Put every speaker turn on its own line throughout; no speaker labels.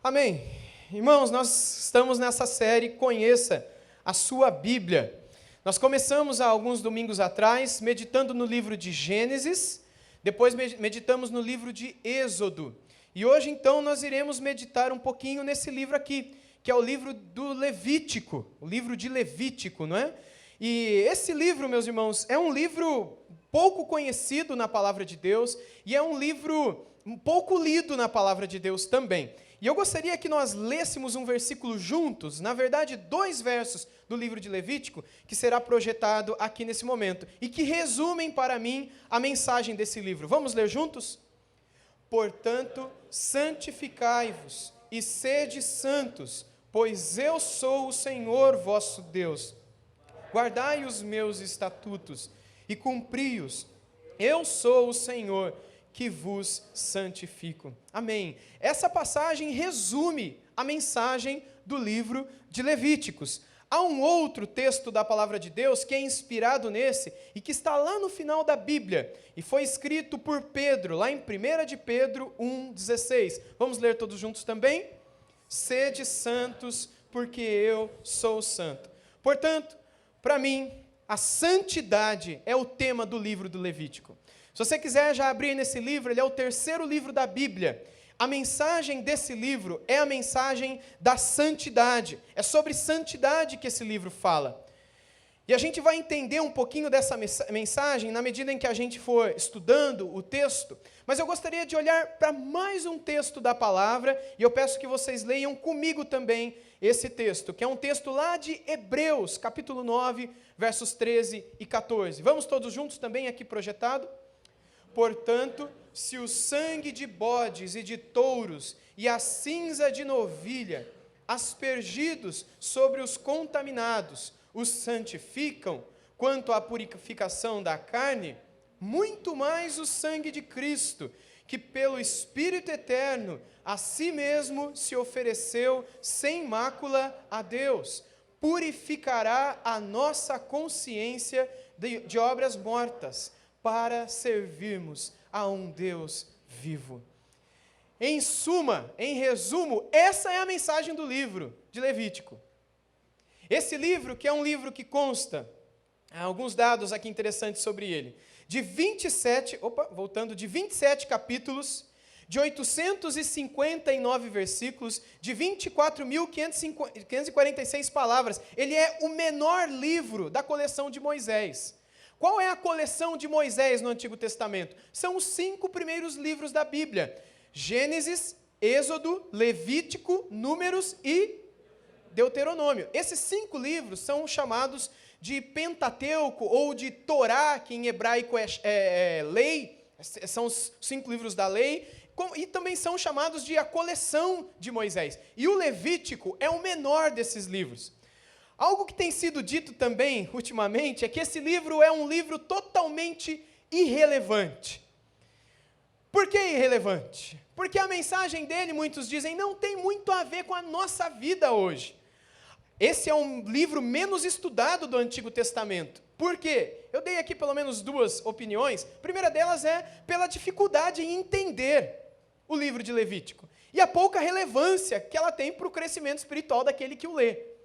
Amém. Irmãos, nós estamos nessa série Conheça a Sua Bíblia. Nós começamos há alguns domingos atrás meditando no livro de Gênesis, depois meditamos no livro de Êxodo. E hoje então nós iremos meditar um pouquinho nesse livro aqui, que é o livro do Levítico, o livro de Levítico, não é? E esse livro, meus irmãos, é um livro pouco conhecido na palavra de Deus e é um livro pouco lido na palavra de Deus também. E eu gostaria que nós lêssemos um versículo juntos, na verdade, 2 versos do livro de Levítico, que será projetado aqui nesse momento, e que resumem para mim a mensagem desse livro. Vamos ler juntos? Portanto, santificai-vos e sede santos, pois eu sou o Senhor vosso Deus. Guardai os meus estatutos e cumpri-os. Eu sou o Senhor que vos santifico. Amém. Essa passagem resume a mensagem do livro de Levíticos. Há um outro texto da palavra de Deus que é inspirado nesse e que está lá no final da Bíblia e foi escrito por Pedro, lá em 1 de Pedro 1,16. Vamos ler todos juntos também? Sede santos, porque eu sou santo. Portanto, para mim, a santidade é o tema do livro do Levítico. Se você quiser já abrir nesse livro, ele é o 3º livro da Bíblia. A mensagem desse livro é a mensagem da santidade. É sobre santidade que esse livro fala. E a gente vai entender um pouquinho dessa mensagem na medida em que a gente for estudando o texto. Mas eu gostaria de olhar para mais um texto da palavra, e eu peço que vocês leiam comigo também esse texto, que é um texto lá de Hebreus, capítulo 9, versos 13 e 14. Vamos todos juntos também aqui projetado? Portanto, se o sangue de bodes e de touros e a cinza de novilha, aspergidos sobre os contaminados, os santificam, quanto à purificação da carne, muito mais o sangue de Cristo, que pelo Espírito eterno a si mesmo se ofereceu sem mácula a Deus, purificará a nossa consciência de obras mortas, para servirmos a um Deus vivo. Em suma, em resumo, essa é a mensagem do livro de Levítico. Esse livro, que é um livro que consta, há alguns dados aqui interessantes sobre ele, de 27 capítulos, de 859 versículos, de 24.546 palavras. Ele é o menor livro da coleção de Moisés. Qual é a coleção de Moisés no Antigo Testamento? São os 5 primeiros livros da Bíblia. Gênesis, Êxodo, Levítico, Números e Deuteronômio. Esses 5 livros são chamados de Pentateuco ou de Torá, que em hebraico é lei, são os 5 livros da lei, e também são chamados de a coleção de Moisés. E o Levítico é o menor desses livros. Algo que tem sido dito também, ultimamente, é que esse livro é um livro totalmente irrelevante. Por que irrelevante? Porque a mensagem dele, muitos dizem, não tem muito a ver com a nossa vida hoje. Esse é um livro menos estudado do Antigo Testamento. Por quê? Eu dei aqui pelo menos 2 opiniões. A primeira delas é pela dificuldade em entender o livro de Levítico e a pouca relevância que ela tem para o crescimento espiritual daquele que o lê.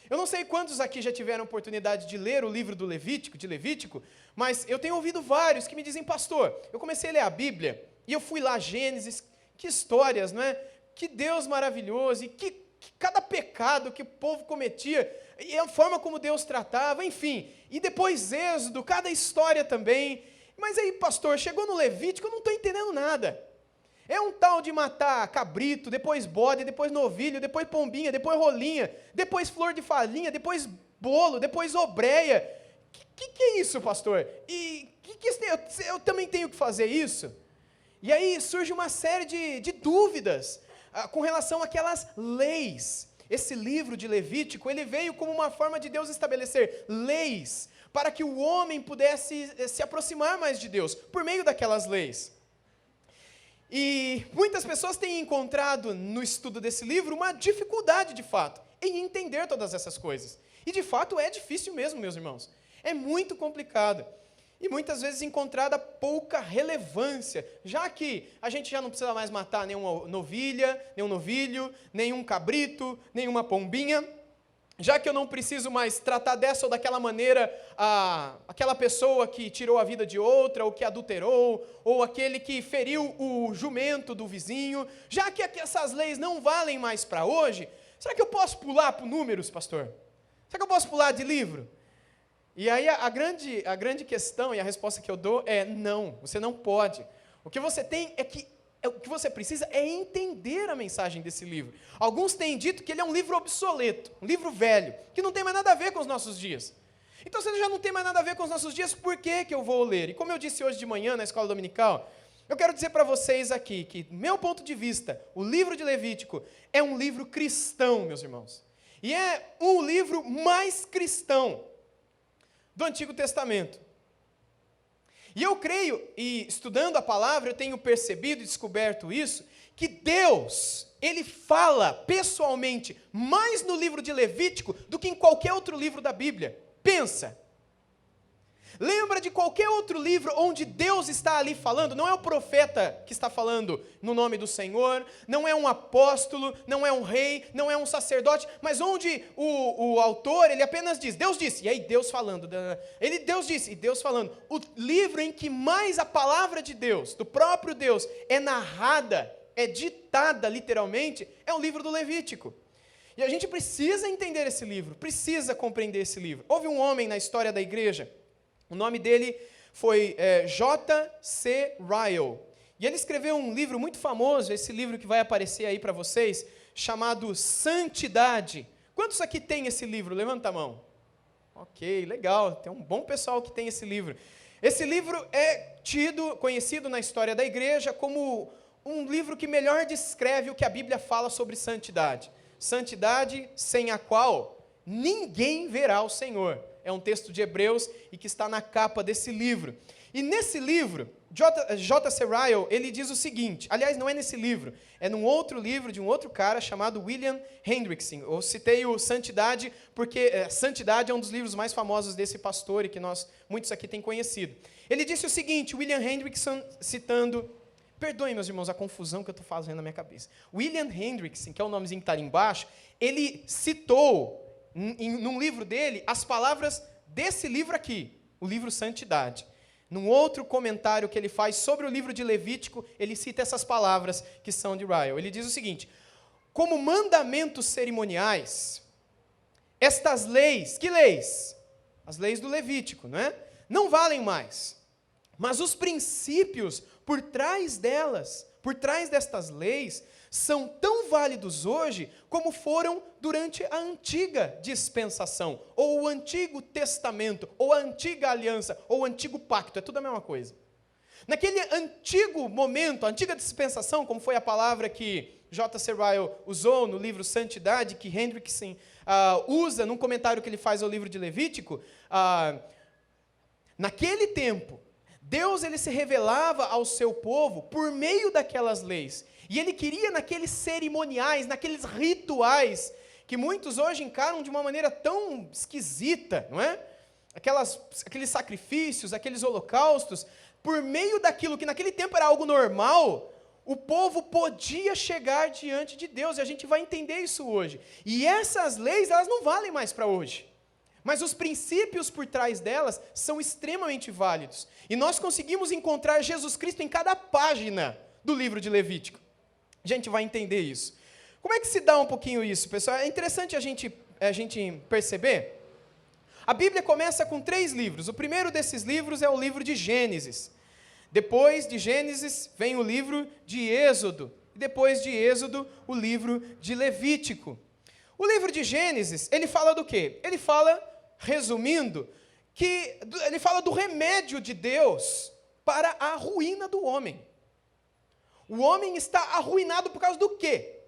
Eu não sei quantos aqui já tiveram oportunidade de ler o livro do Levítico, mas eu tenho ouvido vários que me dizem, pastor, eu comecei a ler a Bíblia, e eu fui lá, Gênesis, que histórias, não é? Que Deus maravilhoso, e que cada pecado que o povo cometia, e a forma como Deus tratava, enfim. E depois Êxodo, cada história também. Mas aí, pastor, chegou no Levítico, eu não estou entendendo nada. É um tal de matar cabrito, depois bode, depois novilho, depois pombinha, depois rolinha, depois flor de farinha, depois bolo, depois obreia. Que é isso, pastor? E eu também tenho que fazer isso? E aí surge uma série de dúvidas com relação àquelas leis. Esse livro de Levítico, ele veio como uma forma de Deus estabelecer leis para que o homem pudesse se aproximar mais de Deus por meio daquelas leis. E muitas pessoas têm encontrado no estudo desse livro uma dificuldade, de fato, em entender todas essas coisas. E, de fato, é difícil mesmo, meus irmãos. É muito complicado. e muitas vezes encontrada pouca relevância, já que a gente já não precisa mais matar nenhuma novilha, nenhum novilho, nenhum cabrito, nenhuma pombinha, já que eu não preciso mais tratar dessa ou daquela maneira aquela pessoa que tirou a vida de outra, ou que adulterou, ou aquele que feriu o jumento do vizinho, já que essas leis não valem mais para hoje, será que eu posso pular para Números, pastor? Será que eu posso pular de livro? E aí a grande questão e a resposta que eu dou é não, você não pode. O que você tem o que você precisa é entender a mensagem desse livro. Alguns têm dito que ele é um livro obsoleto, um livro velho, que não tem mais nada a ver com os nossos dias. Então, se ele já não tem mais nada a ver com os nossos dias, por que eu vou ler? E como eu disse hoje de manhã na escola dominical, eu quero dizer para vocês aqui que, do meu ponto de vista, o livro de Levítico é um livro cristão, meus irmãos. E é o livro mais cristão do Antigo Testamento. E eu creio, e estudando a palavra, eu tenho percebido e descoberto isso, que Deus, Ele fala pessoalmente mais no livro de Levítico do que em qualquer outro livro da Bíblia. Pensa. Lembra de qualquer outro livro onde Deus está ali falando? Não é o profeta que está falando no nome do Senhor, não é um apóstolo, não é um rei, não é um sacerdote, mas onde o autor, ele apenas diz, Deus disse, e aí Deus falando, Deus disse, e Deus falando. O livro em que mais a palavra de Deus, do próprio Deus, é narrada, é ditada literalmente, é o livro do Levítico. E a gente precisa entender esse livro, precisa compreender esse livro. Houve um homem na história da igreja, o nome dele foi J.C. Ryle. E ele escreveu um livro muito famoso, esse livro que vai aparecer aí para vocês, chamado Santidade. Quantos aqui tem esse livro? Levanta a mão. Ok, legal, tem um bom pessoal que tem esse livro. Esse livro é conhecido na história da igreja como um livro que melhor descreve o que a Bíblia fala sobre santidade. Santidade sem a qual ninguém verá o Senhor. É um texto de Hebreus e que está na capa desse livro. E nesse livro, J.C. Ryle, ele diz o seguinte, aliás, não é nesse livro, é num outro livro de um outro cara chamado William Hendrickson. Eu citei o Santidade porque Santidade é um dos livros mais famosos desse pastor e que muitos aqui têm conhecido. Ele disse o seguinte, William Hendrickson citando, perdoem meus irmãos a confusão que eu estou fazendo na minha cabeça. William Hendrickson, que é o nomezinho que está ali embaixo, ele citou num livro dele, as palavras desse livro aqui, o livro Santidade. Num outro comentário que ele faz sobre o livro de Levítico, ele cita essas palavras que são de Ryle. Ele diz o seguinte, como mandamentos cerimoniais, estas leis, que leis? As leis do Levítico, não é? Não valem mais. Mas os princípios por trás delas, por trás destas leis, são tão válidos hoje como foram durante a antiga dispensação, ou o Antigo Testamento, ou a antiga aliança, ou o antigo pacto, é tudo a mesma coisa. Naquele antigo momento, a antiga dispensação, como foi a palavra que J.C. Ryle usou no livro Santidade, que Hendrickson usa num comentário que ele faz ao livro de Levítico, naquele tempo, Deus ele se revelava ao seu povo por meio daquelas leis. E ele queria naqueles cerimoniais, naqueles rituais, que muitos hoje encaram de uma maneira tão esquisita, não é? Aqueles sacrifícios, aqueles holocaustos, por meio daquilo que naquele tempo era algo normal, o povo podia chegar diante de Deus, e a gente vai entender isso hoje. E essas leis, elas não valem mais para hoje. Mas os princípios por trás delas são extremamente válidos. E nós conseguimos encontrar Jesus Cristo em cada página do livro de Levítico. A gente vai entender isso. Como é que se dá um pouquinho isso, pessoal? É interessante a gente perceber. A Bíblia começa com 3 livros. O primeiro desses livros é o livro de Gênesis. Depois de Gênesis vem o livro de Êxodo. E depois de Êxodo, o livro de Levítico. O livro de Gênesis, ele fala do quê? Ele fala, resumindo, ele fala do remédio de Deus para a ruína do homem. O homem está arruinado por causa do quê?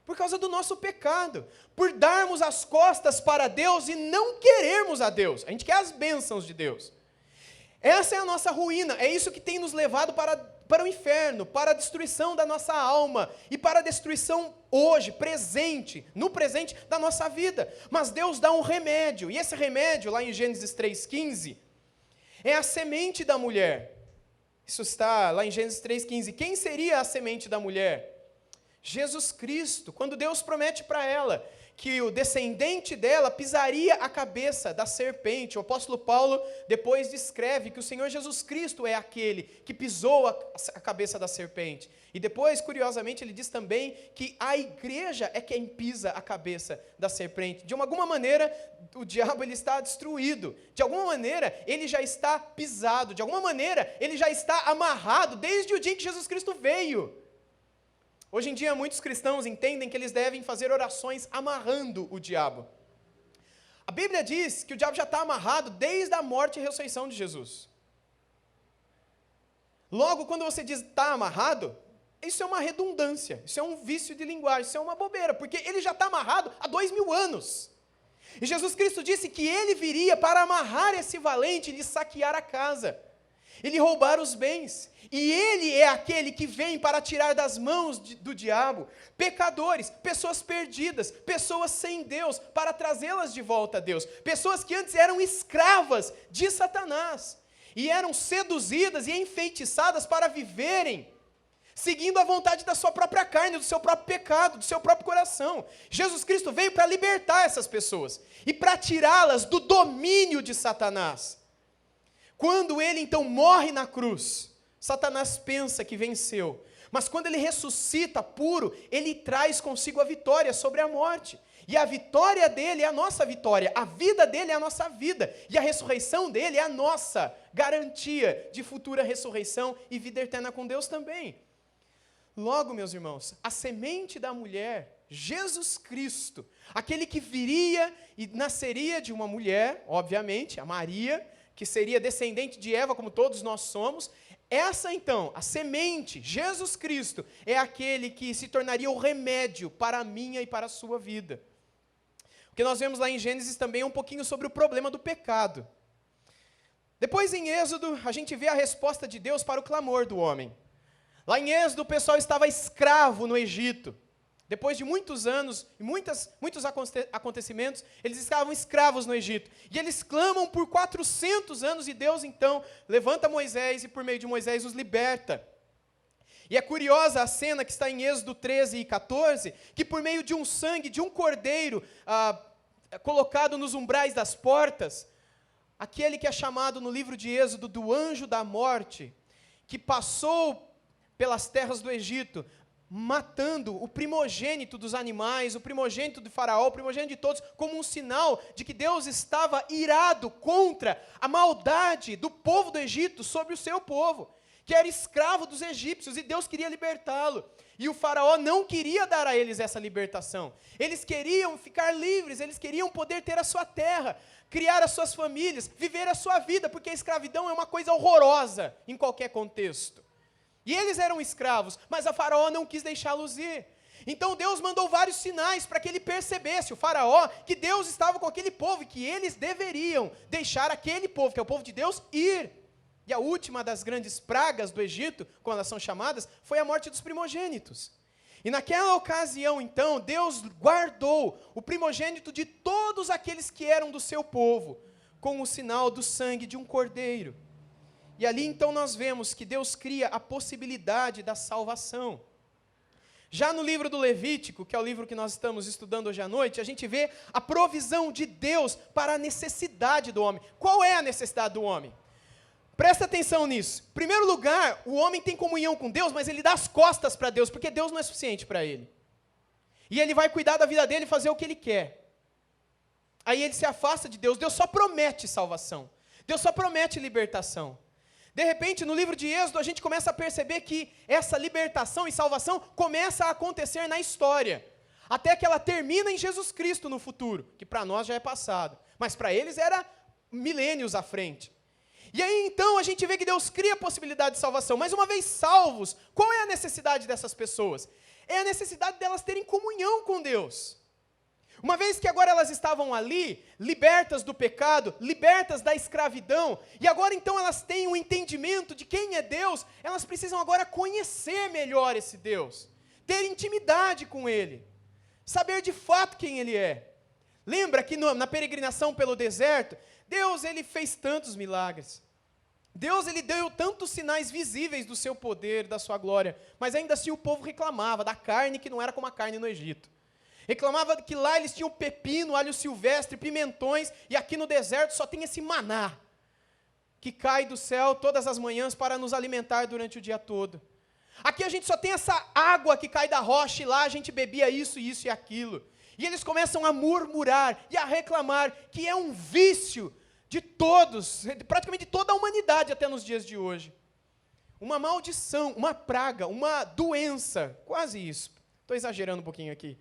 Por causa do nosso pecado. Por darmos as costas para Deus e não querermos a Deus. A gente quer as bênçãos de Deus. Essa é a nossa ruína. É isso que tem nos levado para o inferno, para a destruição da nossa alma e para a destruição hoje, presente, no presente da nossa vida. Mas Deus dá um remédio. E esse remédio, lá em Gênesis 3,15, é a semente da mulher. Isso está lá em Gênesis 3,15. Quem seria a semente da mulher? Jesus Cristo, quando Deus promete para ela que o descendente dela pisaria a cabeça da serpente. O apóstolo Paulo depois descreve que o Senhor Jesus Cristo é aquele que pisou a cabeça da serpente. E depois, curiosamente, ele diz também que a igreja é quem pisa a cabeça da serpente. De alguma maneira, o diabo ele está destruído. De alguma maneira, ele já está pisado. De alguma maneira, ele já está amarrado desde o dia em que Jesus Cristo veio. Hoje em dia, muitos cristãos entendem que eles devem fazer orações amarrando o diabo. A Bíblia diz que o diabo já está amarrado desde a morte e ressurreição de Jesus. Logo, quando você diz está amarrado, isso é uma redundância, isso é um vício de linguagem, isso é uma bobeira, porque ele já está amarrado há 2000 anos. E Jesus Cristo disse que ele viria para amarrar esse valente e lhe saquear a casa, e lhe roubar os bens. E ele é aquele que vem para tirar das mãos do diabo pecadores, pessoas perdidas, pessoas sem Deus, para trazê-las de volta a Deus. Pessoas que antes eram escravas de Satanás e eram seduzidas e enfeitiçadas para viverem seguindo a vontade da sua própria carne, do seu próprio pecado, do seu próprio coração. Jesus Cristo veio para libertar essas pessoas e para tirá-las do domínio de Satanás. Quando ele então morre na cruz, Satanás pensa que venceu, mas quando ele ressuscita puro, ele traz consigo a vitória sobre a morte. E a vitória dele é a nossa vitória, a vida dele é a nossa vida, e a ressurreição dele é a nossa garantia de futura ressurreição e vida eterna com Deus também. Logo, meus irmãos, a semente da mulher, Jesus Cristo, aquele que viria e nasceria de uma mulher, obviamente, a Maria, que seria descendente de Eva, como todos nós somos. Essa então, a semente, Jesus Cristo, é aquele que se tornaria o remédio para a minha e para a sua vida. O que nós vemos lá em Gênesis também é um pouquinho sobre o problema do pecado. Depois em Êxodo, a gente vê a resposta de Deus para o clamor do homem. Lá em Êxodo, o pessoal estava escravo no Egito. Depois de muitos anos e muitos acontecimentos, eles estavam escravos no Egito. E eles clamam por 400 anos e Deus então levanta Moisés e por meio de Moisés os liberta. E é curiosa a cena que está em Êxodo 13 e 14, que por meio de um sangue, de um cordeiro colocado nos umbrais das portas, aquele que é chamado no livro de Êxodo do anjo da morte, que passou pelas terras do Egito, matando o primogênito dos animais, o primogênito de Faraó, o primogênito de todos, como um sinal de que Deus estava irado contra a maldade do povo do Egito sobre o seu povo, que era escravo dos egípcios, e Deus queria libertá-lo. E o Faraó não queria dar a eles essa libertação. Eles queriam ficar livres, eles queriam poder ter a sua terra, criar as suas famílias, viver a sua vida, porque a escravidão é uma coisa horrorosa em qualquer contexto. E eles eram escravos, mas a Faraó não quis deixá-los ir. Então Deus mandou vários sinais para que ele percebesse, o Faraó, que Deus estava com aquele povo e que eles deveriam deixar aquele povo, que é o povo de Deus, ir. E a última das grandes pragas do Egito, como elas são chamadas, foi a morte dos primogênitos. E naquela ocasião, então, Deus guardou o primogênito de todos aqueles que eram do seu povo, com o sinal do sangue de um cordeiro. E ali então nós vemos que Deus cria a possibilidade da salvação. Já no livro do Levítico, que é o livro que nós estamos estudando hoje à noite, a gente vê a provisão de Deus para a necessidade do homem. Qual é a necessidade do homem? Presta atenção nisso. Em primeiro lugar, o homem tem comunhão com Deus, mas ele dá as costas para Deus, porque Deus não é suficiente para ele. E ele vai cuidar da vida dele e fazer o que ele quer. Aí ele se afasta de Deus. Deus só promete salvação. Deus só promete libertação. De repente, no livro de Êxodo, a gente começa a perceber que essa libertação e salvação começa a acontecer na história, até que ela termina em Jesus Cristo no futuro, que para nós já é passado, mas para eles era milênios à frente. E aí, então, a gente vê que Deus cria a possibilidade de salvação, mas uma vez salvos, qual é a necessidade dessas pessoas? É a necessidade delas terem comunhão com Deus. Uma vez que agora elas estavam ali, libertas do pecado, libertas da escravidão, e agora então elas têm um entendimento de quem é Deus, elas precisam agora conhecer melhor esse Deus, ter intimidade com Ele, saber de fato quem Ele é. Lembra que na peregrinação pelo deserto, Deus ele fez tantos milagres, Deus, ele deu tantos sinais visíveis do seu poder, da sua glória, mas ainda assim o povo reclamava da carne que não era como a carne no Egito. Reclamava que lá eles tinham pepino, alho silvestre, pimentões, e aqui no deserto só tem esse maná, que cai do céu todas as manhãs para nos alimentar durante o dia todo. Aqui a gente só tem essa água que cai da rocha, e lá a gente bebia isso e aquilo. E eles começam a murmurar e a reclamar que é um vício de todos, praticamente de toda a humanidade até nos dias de hoje. Uma maldição, uma praga, uma doença, quase isso. Estou exagerando um pouquinho aqui.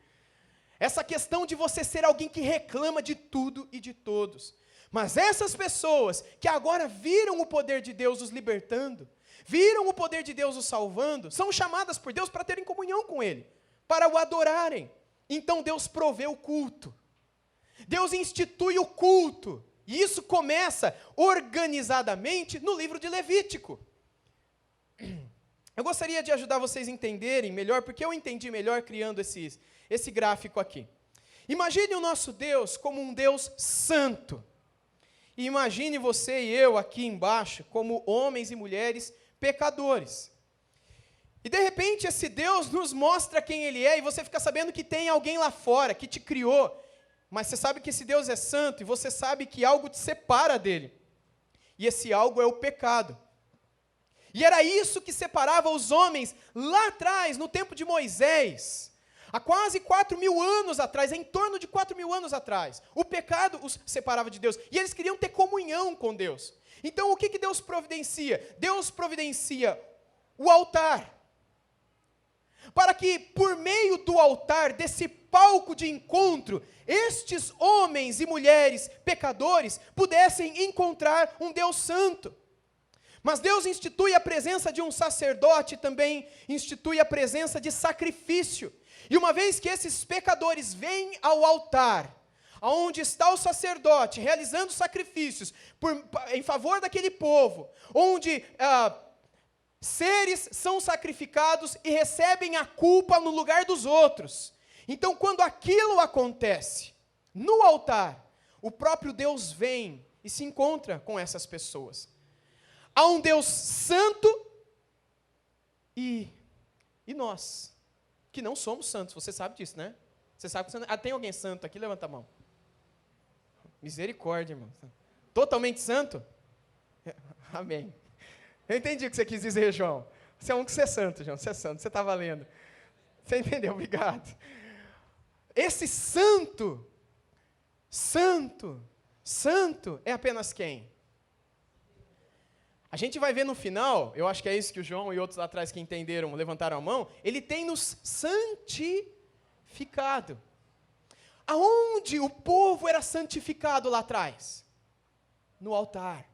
Essa questão de você ser alguém que reclama de tudo e de todos. Mas essas pessoas que agora viram o poder de Deus os libertando, viram o poder de Deus os salvando, são chamadas por Deus para terem comunhão com Ele, para o adorarem. Então Deus provê o culto. Deus institui o culto. E isso começa organizadamente no livro de Levítico. Eu gostaria de ajudar vocês a entenderem melhor, porque eu entendi melhor criando esse gráfico aqui. Imagine o nosso Deus como um Deus santo. E imagine você e eu aqui embaixo como homens e mulheres pecadores. E de repente esse Deus nos mostra quem Ele é, e você fica sabendo que tem alguém lá fora que te criou, mas você sabe que esse Deus é santo, e você sabe que algo te separa dele. E esse algo é o pecado. E era isso que separava os homens lá atrás, no tempo de Moisés. Há quase 4.000 anos atrás, em torno de 4.000 anos atrás. O pecado os separava de Deus. E eles queriam ter comunhão com Deus. Então o que Deus providencia? Deus providencia o altar. Para que por meio do altar, desse palco de encontro, estes homens e mulheres pecadores pudessem encontrar um Deus santo. Mas Deus institui a presença de um sacerdote, também institui a presença de sacrifício. E uma vez que esses pecadores vêm ao altar, onde está o sacerdote realizando sacrifícios em favor daquele povo, onde seres são sacrificados e recebem a culpa no lugar dos outros. Então, quando aquilo acontece no altar, o próprio Deus vem e se encontra com essas pessoas. Há um Deus santo e nós, que não somos santos. Você sabe disso, né? Você sabe que tem alguém santo aqui? Levanta a mão. Misericórdia, irmão. Totalmente santo? Amém. Eu entendi o que você quis dizer, João. Você é um que você é santo, João. Você é santo, você está valendo. Você entendeu? Obrigado. Esse santo é apenas quem? A gente vai ver no final, eu acho que é isso que o João e outros lá atrás que entenderam, levantaram a mão, ele tem nos santificado. Aonde o povo era santificado lá atrás? No altar.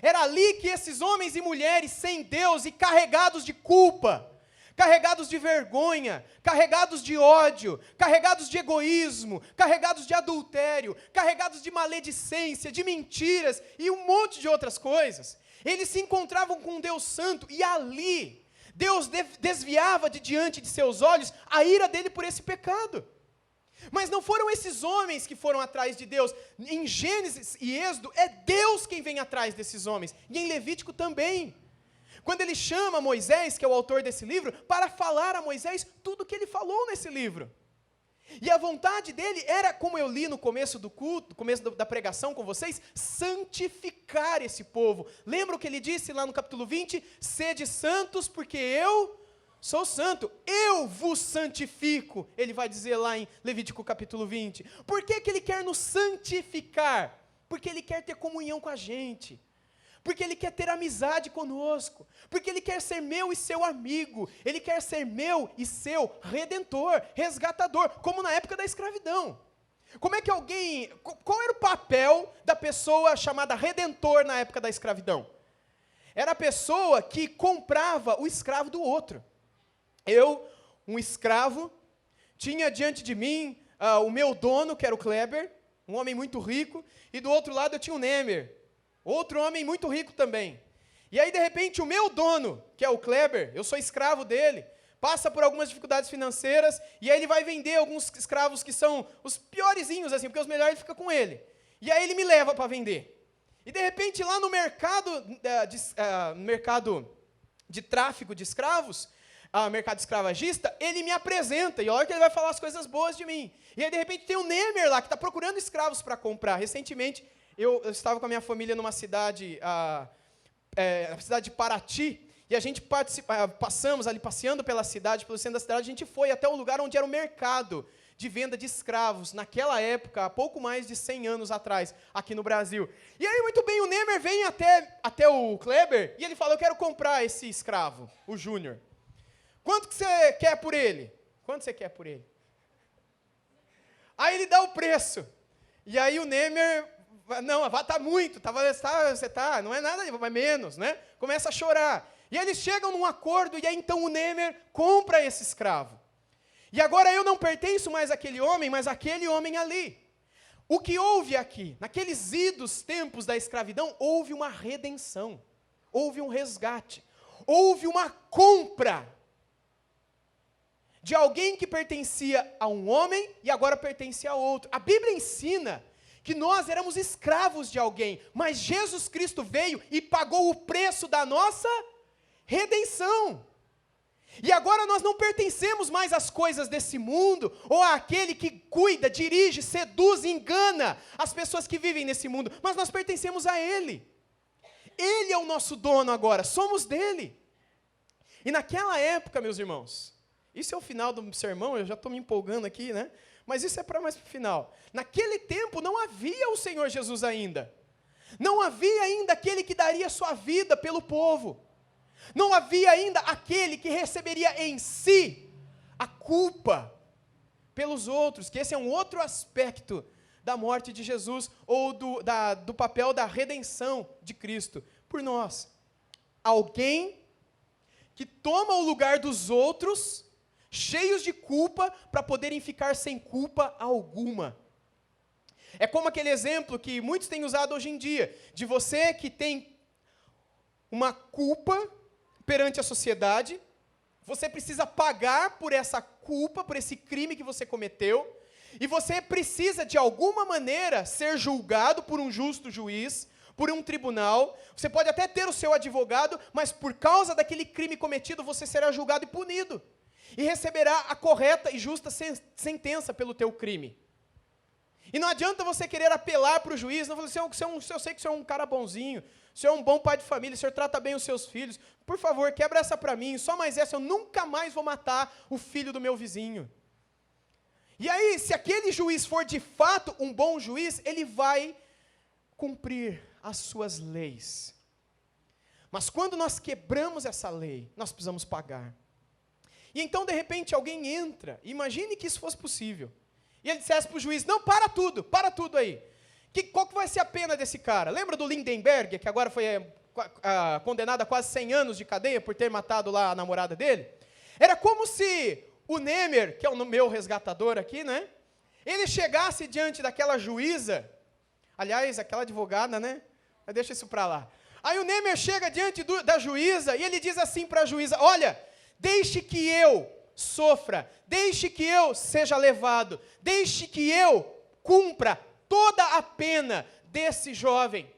Era ali que esses homens e mulheres sem Deus e carregados de culpa, carregados de vergonha, carregados de ódio, carregados de egoísmo, carregados de adultério, carregados de maledicência, de mentiras e um monte de outras coisas. Eles se encontravam com um Deus santo e ali Deus desviava de diante de seus olhos a ira dele por esse pecado. Mas não foram esses homens que foram atrás de Deus. Em Gênesis e Êxodo, é Deus quem vem atrás desses homens. E em Levítico também. Quando ele chama Moisés, que é o autor desse livro, para falar a Moisés tudo o que ele falou nesse livro. E a vontade dele era, como eu li no começo do culto, no começo da pregação com vocês, santificar esse povo. Lembra o que ele disse lá no capítulo 20? Sede santos, porque eu sou santo, eu vos santifico, ele vai dizer lá em Levítico capítulo 20. Por que ele quer nos santificar? Porque ele quer ter comunhão com a gente, porque ele quer ter amizade conosco, porque ele quer ser meu e seu amigo, ele quer ser meu e seu redentor, resgatador, como na época da escravidão. Como é que qual era o papel da pessoa chamada redentor na época da escravidão? Era a pessoa que comprava o escravo do outro. Eu, um escravo, tinha diante de mim o meu dono, que era o Kleber, um homem muito rico, e do outro lado eu tinha o Nemer, outro homem muito rico também. E aí, de repente, o meu dono, que é o Kleber, eu sou escravo dele, passa por algumas dificuldades financeiras, e aí ele vai vender alguns escravos que são os piorzinhos, assim, porque os melhores ficam com ele. E aí ele me leva para vender. E de repente lá no mercado de tráfico de escravos, mercado escravagista, ele me apresenta, e olha que ele vai falar as coisas boas de mim. E aí de repente tem o Nemer lá, que está procurando escravos para comprar. Recentemente, eu estava com a minha família numa cidade, na cidade de Paraty, e a gente passamos ali, passeando pela cidade, pelo centro da cidade, a gente foi até o lugar onde era o mercado de venda de escravos, naquela época, há pouco mais de 100 anos atrás, aqui no Brasil. E aí, muito bem, o Nemer vem até o Kleber, e ele fala, eu quero comprar esse escravo, o Júnior. Quanto que você quer por ele? Quanto você quer por ele? Aí ele dá o preço. E aí o Nemer, não, tá muito, não é nada, vai menos, né? Começa a chorar. E aí eles chegam num acordo, e aí então o Nemer compra esse escravo. E agora eu não pertenço mais àquele homem, mas àquele homem ali. O que houve aqui? Naqueles idos tempos da escravidão, houve uma redenção, houve um resgate, houve uma compra de alguém que pertencia a um homem e agora pertence a outro. A Bíblia ensina que nós éramos escravos de alguém, mas Jesus Cristo veio e pagou o preço da nossa redenção. E agora nós não pertencemos mais às coisas desse mundo, ou àquele que cuida, dirige, seduz, engana as pessoas que vivem nesse mundo, mas nós pertencemos a Ele. Ele é o nosso dono agora, somos dele. E naquela época, meus irmãos, isso é o final do sermão, eu já estou me empolgando aqui, né? Mas isso é para mais para o final. Naquele tempo não havia o Senhor Jesus ainda. Não havia ainda aquele que daria sua vida pelo povo. Não havia ainda aquele que receberia em si a culpa pelos outros, que esse é um outro aspecto da morte de Jesus, ou do papel da redenção de Cristo por nós. Alguém que toma o lugar dos outros, cheios de culpa, para poderem ficar sem culpa alguma. É como aquele exemplo que muitos têm usado hoje em dia, de você que tem uma culpa perante a sociedade, você precisa pagar por essa culpa, por esse crime que você cometeu, e você precisa, de alguma maneira, ser julgado por um justo juiz, por um tribunal. Você pode até ter o seu advogado, mas por causa daquele crime cometido, você será julgado e punido, e receberá a correta e justa sentença pelo teu crime. E não adianta você querer apelar para o juiz, não falar assim, eu sei que o senhor é um cara bonzinho, o senhor é um bom pai de família, o senhor trata bem os seus filhos, por favor, quebra essa para mim, só mais essa, eu nunca mais vou matar o filho do meu vizinho. E aí, se aquele juiz for de fato um bom juiz, ele vai cumprir as suas leis. Mas quando nós quebramos essa lei, nós precisamos pagar. E então, de repente, alguém entra, imagine que isso fosse possível, e ele dissesse para o juiz, não, para tudo aí. Qual que vai ser a pena desse cara? Lembra do Lindenberg, que agora foi condenado a quase 100 anos de cadeia por ter matado lá a namorada dele? Era como se o Nemer, que é o meu resgatador aqui, né? Ele chegasse diante daquela juíza, aliás, aquela advogada, né? Mas deixa isso para lá. Aí o Nemer chega diante da juíza e ele diz assim para a juíza, olha, deixe que eu sofra, deixe que eu seja levado, deixe que eu cumpra toda a pena desse jovem.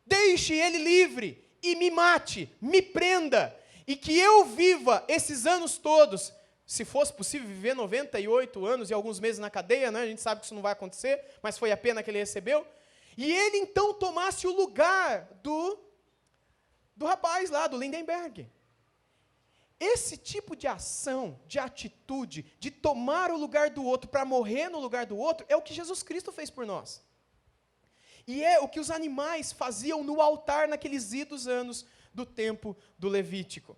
Deixe ele livre e me mate, me prenda, e que eu viva esses anos todos, se fosse possível viver 98 anos e alguns meses na cadeia, né? A gente sabe que isso não vai acontecer, mas foi a pena que ele recebeu, e ele então tomasse o lugar do rapaz lá, do Lindenberg. Esse tipo de ação, de atitude, de tomar o lugar do outro para morrer no lugar do outro, é o que Jesus Cristo fez por nós. E é o que os animais faziam no altar naqueles idos anos do tempo do Levítico.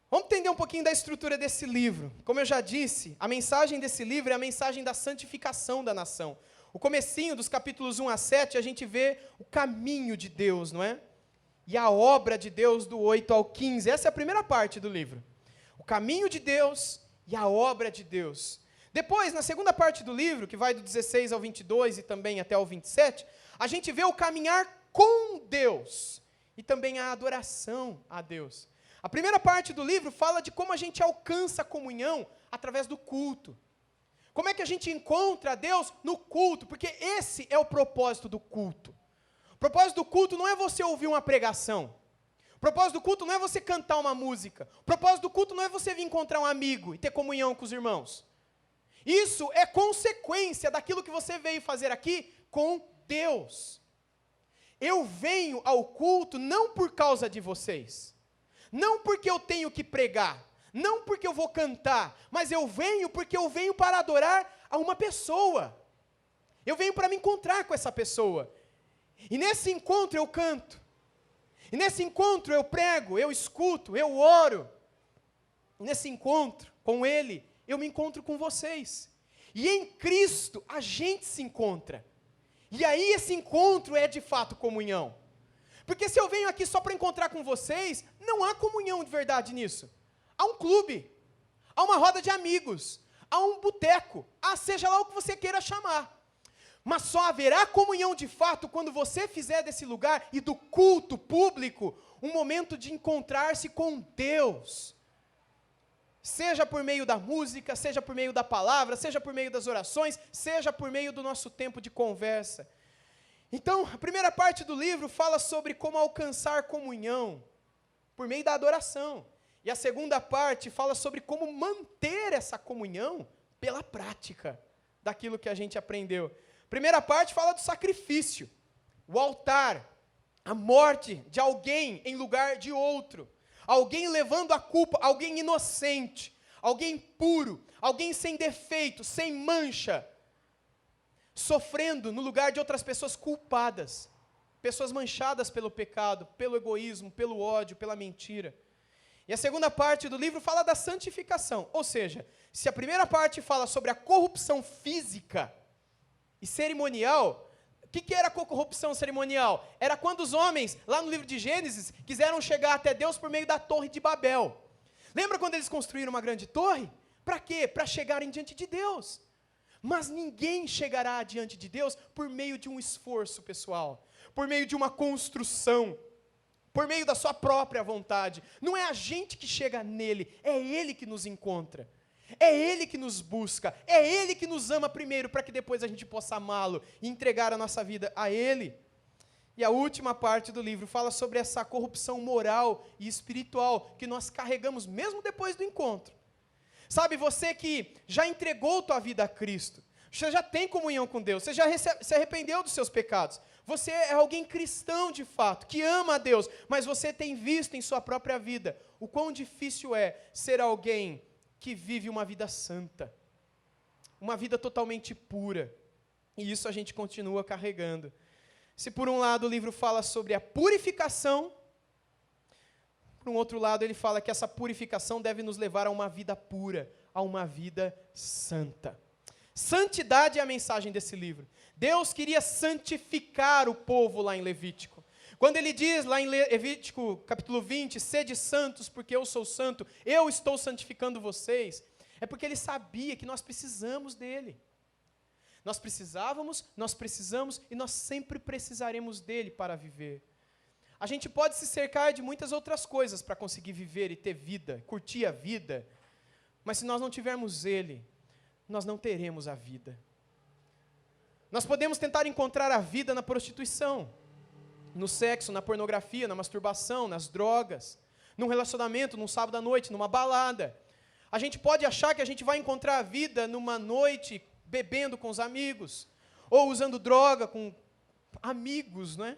Vamos entender um pouquinho da estrutura desse livro. Como eu já disse, a mensagem desse livro é a mensagem da santificação da nação. O comecinho dos capítulos 1 a 7, a gente vê o caminho de Deus, não é? E a obra de Deus do 8 ao 15. Essa é a primeira parte do livro. O caminho de Deus e a obra de Deus. Depois, na segunda parte do livro, que vai do 16 ao 22 e também até ao 27, a gente vê o caminhar com Deus e também a adoração a Deus. A primeira parte do livro fala de como a gente alcança a comunhão através do culto. Como é que a gente encontra a Deus no culto? Porque esse é o propósito do culto. O propósito do culto não é você ouvir uma pregação. O propósito do culto não é você cantar uma música. O propósito do culto não é você vir encontrar um amigo e ter comunhão com os irmãos. Isso é consequência daquilo que você veio fazer aqui com Deus. Eu venho ao culto não por causa de vocês. Não porque eu tenho que pregar. Não porque eu vou cantar. Mas eu venho porque eu venho para adorar a uma pessoa. Eu venho para me encontrar com essa pessoa. E nesse encontro eu canto. E nesse encontro eu prego, eu escuto, eu oro. E nesse encontro com Ele, eu me encontro com vocês. E em Cristo a gente se encontra. E aí esse encontro é de fato comunhão. Porque se eu venho aqui só para encontrar com vocês, não há comunhão de verdade nisso. Há um clube, há uma roda de amigos, há um boteco, seja lá o que você queira chamar. Mas só haverá comunhão de fato quando você fizer desse lugar e do culto público um momento de encontrar-se com Deus. Seja por meio da música, seja por meio da palavra, seja por meio das orações, seja por meio do nosso tempo de conversa. Então, a primeira parte do livro fala sobre como alcançar comunhão por meio da adoração. E a segunda parte fala sobre como manter essa comunhão pela prática daquilo que a gente aprendeu. Primeira parte fala do sacrifício, o altar, a morte de alguém em lugar de outro, alguém levando a culpa, alguém inocente, alguém puro, alguém sem defeito, sem mancha, sofrendo no lugar de outras pessoas culpadas, pessoas manchadas pelo pecado, pelo egoísmo, pelo ódio, pela mentira. E a segunda parte do livro fala da santificação, ou seja, se a primeira parte fala sobre a corrupção física e cerimonial, o que era a corrupção cerimonial? Era quando os homens, lá no livro de Gênesis, quiseram chegar até Deus por meio da Torre de Babel. Lembra quando eles construíram uma grande torre? Para quê? Para chegarem diante de Deus. Mas ninguém chegará diante de Deus por meio de um esforço pessoal, por meio de uma construção, por meio da sua própria vontade. Não é a gente que chega nele, é Ele que nos encontra. É Ele que nos busca, é Ele que nos ama primeiro, para que depois a gente possa amá-lo e entregar a nossa vida a Ele. E a última parte do livro fala sobre essa corrupção moral e espiritual que nós carregamos mesmo depois do encontro. Sabe, você que já entregou tua vida a Cristo, você já tem comunhão com Deus, você já se arrependeu dos seus pecados, você é alguém cristão de fato, que ama a Deus, mas você tem visto em sua própria vida o quão difícil é ser alguém que vive uma vida santa, uma vida totalmente pura, e isso a gente continua carregando. Se por um lado o livro fala sobre a purificação, por um outro lado ele fala que essa purificação deve nos levar a uma vida pura, a uma vida santa. Santidade é a mensagem desse livro. Deus queria santificar o povo lá em Levítico. Quando ele diz lá em Levítico capítulo 20, sede santos porque eu sou santo, eu estou santificando vocês, é porque ele sabia que nós precisamos dele. Nós precisávamos, nós precisamos e nós sempre precisaremos dele para viver. A gente pode se cercar de muitas outras coisas para conseguir viver e ter vida, curtir a vida, mas se nós não tivermos ele, nós não teremos a vida. Nós podemos tentar encontrar a vida na prostituição, no sexo, na pornografia, na masturbação, nas drogas, num relacionamento, num sábado à noite, numa balada. A gente pode achar que a gente vai encontrar a vida numa noite bebendo com os amigos, ou usando droga com amigos, não é?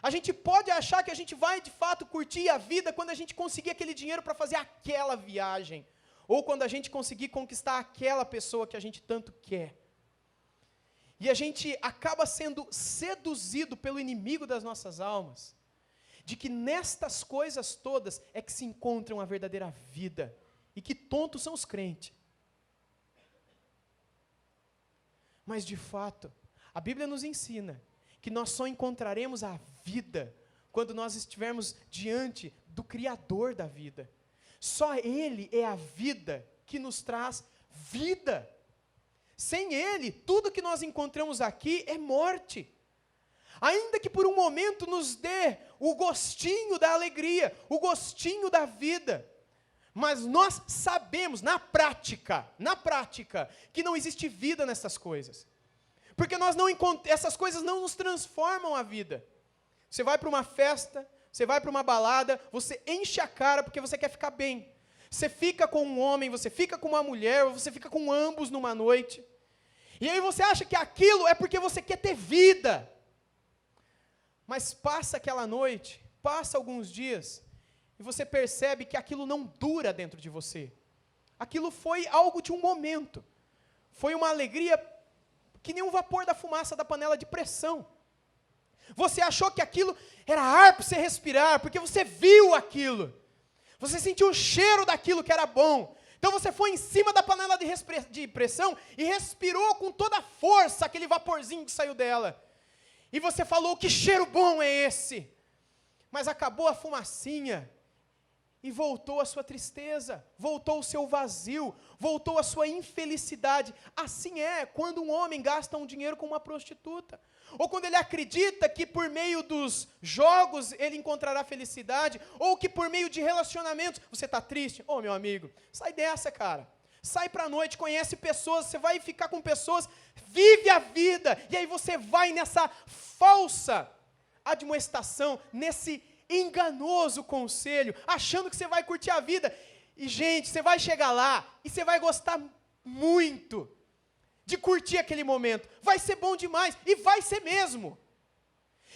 A gente pode achar que a gente vai de fato curtir a vida quando a gente conseguir aquele dinheiro para fazer aquela viagem, ou quando a gente conseguir conquistar aquela pessoa que a gente tanto quer. E a gente acaba sendo seduzido pelo inimigo das nossas almas, de que nestas coisas todas é que se encontra a verdadeira vida, e que tontos são os crentes. Mas de fato, a Bíblia nos ensina que nós só encontraremos a vida quando nós estivermos diante do Criador da vida. Só Ele é a vida que nos traz vida. Sem Ele, tudo que nós encontramos aqui é morte. Ainda que por um momento nos dê o gostinho da alegria, o gostinho da vida. Mas nós sabemos, na prática, que não existe vida nessas coisas. Porque essas coisas não nos transformam a vida. Você vai para uma festa, você vai para uma balada, você enche a cara porque você quer ficar bem. Você fica com um homem, você fica com uma mulher, ou você fica com ambos numa noite. E aí você acha que aquilo é porque você quer ter vida. Mas passa aquela noite, passa alguns dias, e você percebe que aquilo não dura dentro de você. Aquilo foi algo de um momento. Foi uma alegria que nem um vapor da fumaça da panela de pressão. Você achou que aquilo era ar para você respirar, porque você viu aquilo. Você sentiu o cheiro daquilo que era bom. Então você foi em cima da panela de pressão e respirou com toda a força aquele vaporzinho que saiu dela. E você falou, que cheiro bom é esse? Mas acabou a fumacinha e voltou a sua tristeza, voltou o seu vazio, voltou a sua infelicidade. Assim é quando um homem gasta um dinheiro com uma prostituta. Ou quando ele acredita que por meio dos jogos ele encontrará felicidade, ou que por meio de relacionamentos, você está triste? Ô, meu amigo, sai dessa, cara. Sai para a noite, conhece pessoas, você vai ficar com pessoas, vive a vida, e aí você vai nessa falsa admoestação, nesse enganoso conselho, achando que você vai curtir a vida. E, gente, você vai chegar lá e você vai gostar muito de curtir aquele momento. Vai ser bom demais, e vai ser mesmo.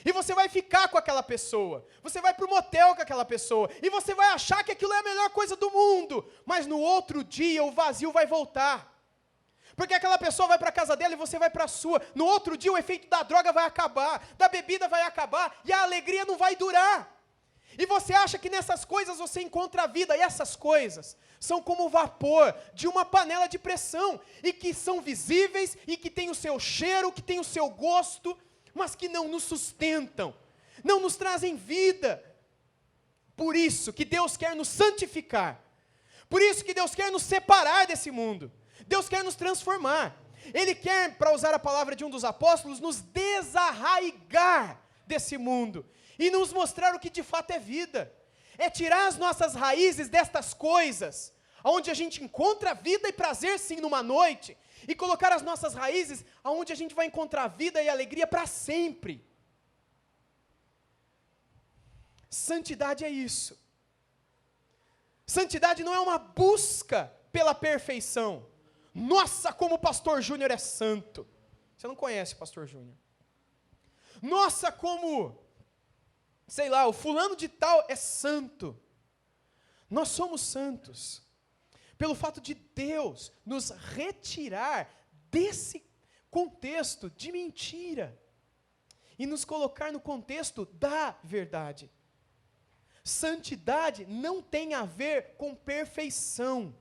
E você vai ficar com aquela pessoa, você vai para o motel com aquela pessoa, e você vai achar que aquilo é a melhor coisa do mundo, mas no outro dia o vazio vai voltar. Porque aquela pessoa vai para a casa dela e você vai para a sua. No outro dia o efeito da droga vai acabar, da bebida vai acabar, e a alegria não vai durar. E você acha que nessas coisas você encontra a vida, e essas coisas são como o vapor de uma panela de pressão, e que são visíveis, e que têm o seu cheiro, que têm o seu gosto, mas que não nos sustentam, não nos trazem vida. Por isso que Deus quer nos santificar, por isso que Deus quer nos separar desse mundo, Deus quer nos transformar. Ele quer, para usar a palavra de um dos apóstolos, nos desarraigar desse mundo, e nos mostrar o que de fato é vida. É tirar as nossas raízes destas coisas, onde a gente encontra vida e prazer sim numa noite, e colocar as nossas raízes onde a gente vai encontrar vida e alegria para sempre. Santidade é isso. Santidade não é uma busca pela perfeição. Nossa, como o pastor Júnior é santo. Você não conhece o pastor Júnior. Nossa, como, sei lá, o fulano de tal é santo. Nós somos santos pelo fato de Deus nos retirar desse contexto de mentira e nos colocar no contexto da verdade. Santidade não tem a ver com perfeição.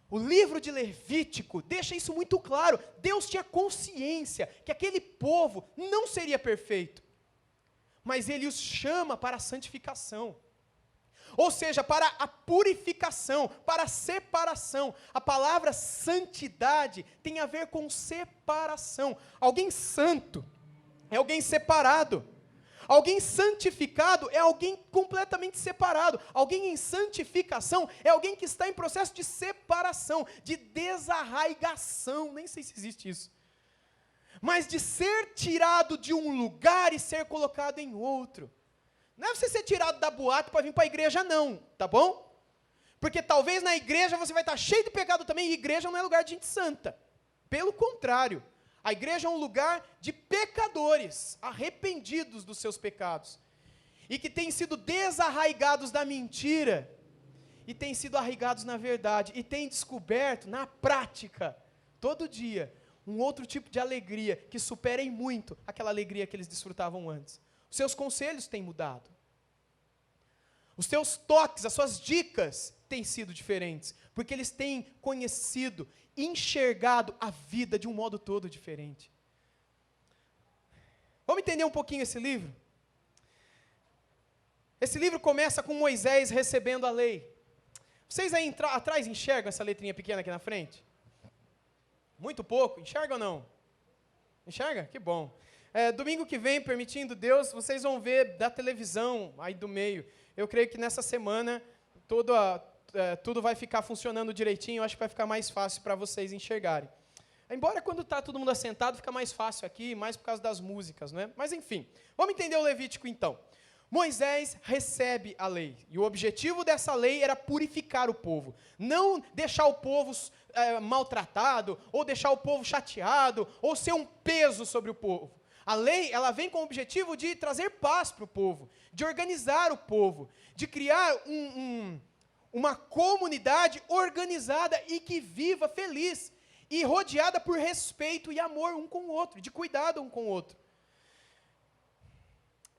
O livro de Levítico deixa isso muito claro. Deus tinha consciência que aquele povo não seria perfeito, mas Ele os chama para a santificação. Ou seja, para a purificação, para a separação. A palavra santidade tem a ver com separação. Alguém santo é alguém separado. Alguém santificado é alguém completamente separado. Alguém em santificação é alguém que está em processo de separação, de desarraigação. Nem sei se existe isso. Mas de ser tirado de um lugar e ser colocado em outro. Não é você ser tirado da boate para vir para a igreja, não, tá bom? Porque talvez na igreja você vai estar cheio de pecado também, e igreja não é lugar de gente santa. Pelo contrário, a igreja é um lugar de pecadores, arrependidos dos seus pecados, e que têm sido desarraigados da mentira, e têm sido arraigados na verdade, e têm descoberto na prática, todo dia, um outro tipo de alegria, que supera em muito aquela alegria que eles desfrutavam antes. Os seus conselhos têm mudado. Os seus toques, as suas dicas têm sido diferentes, porque eles têm conhecido, enxergado a vida de um modo todo diferente. Vamos entender um pouquinho esse livro? Esse livro começa com Moisés recebendo a lei. Vocês aí atrás enxergam essa letrinha pequena aqui na frente? Muito pouco? Enxerga ou não? Enxerga? Que bom. Domingo que vem, permitindo Deus, vocês vão ver da televisão aí do meio. Eu creio que nessa semana tudo vai ficar funcionando direitinho. Eu acho que vai ficar mais fácil para vocês enxergarem. Embora quando está todo mundo assentado fica mais fácil aqui, mais por causa das músicas, não é? Mas enfim, vamos entender o Levítico então. Moisés recebe a lei, e o objetivo dessa lei era purificar o povo, não deixar o povo maltratado, ou deixar o povo chateado, ou ser um peso sobre o povo. A lei, ela vem com o objetivo de trazer paz para o povo, de organizar o povo, de criar uma comunidade organizada e que viva feliz, e rodeada por respeito e amor um com o outro, de cuidado um com o outro.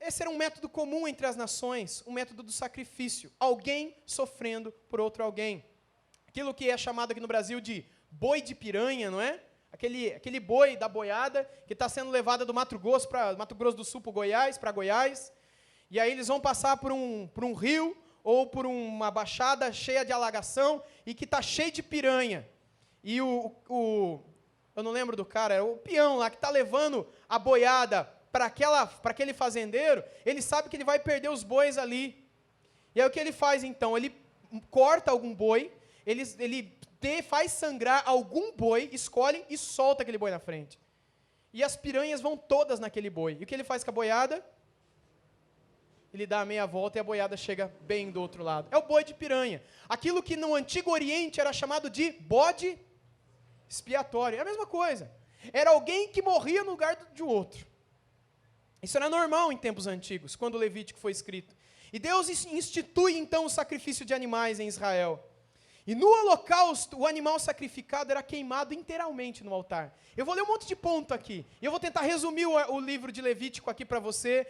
Esse era um método comum entre as nações, um método do sacrifício. Alguém sofrendo por outro alguém. Aquilo que é chamado aqui no Brasil de boi de piranha, não é? Aquele boi da boiada que está sendo levado do Mato Grosso do Sul para Goiás. E aí eles vão passar por um rio ou por uma baixada cheia de alagação e que está cheio de piranha. E eu não lembro do cara, é o peão lá que está levando a boiada para aquele fazendeiro, ele sabe que ele vai perder os bois ali. E aí o que ele faz então? Ele corta algum boi, ele faz sangrar algum boi, escolhe e solta aquele boi na frente. E as piranhas vão todas naquele boi. E o que ele faz com a boiada? Ele dá a meia volta e a boiada chega bem do outro lado. É o boi de piranha. Aquilo que no Antigo Oriente era chamado de bode expiatório. É a mesma coisa. Era alguém que morria no lugar de outro. Isso era normal em tempos antigos, quando o Levítico foi escrito. E Deus institui, então, o sacrifício de animais em Israel. E no holocausto, o animal sacrificado era queimado inteiramente no altar. Eu vou ler um monte de ponto aqui. E eu vou tentar resumir o livro de Levítico aqui para você,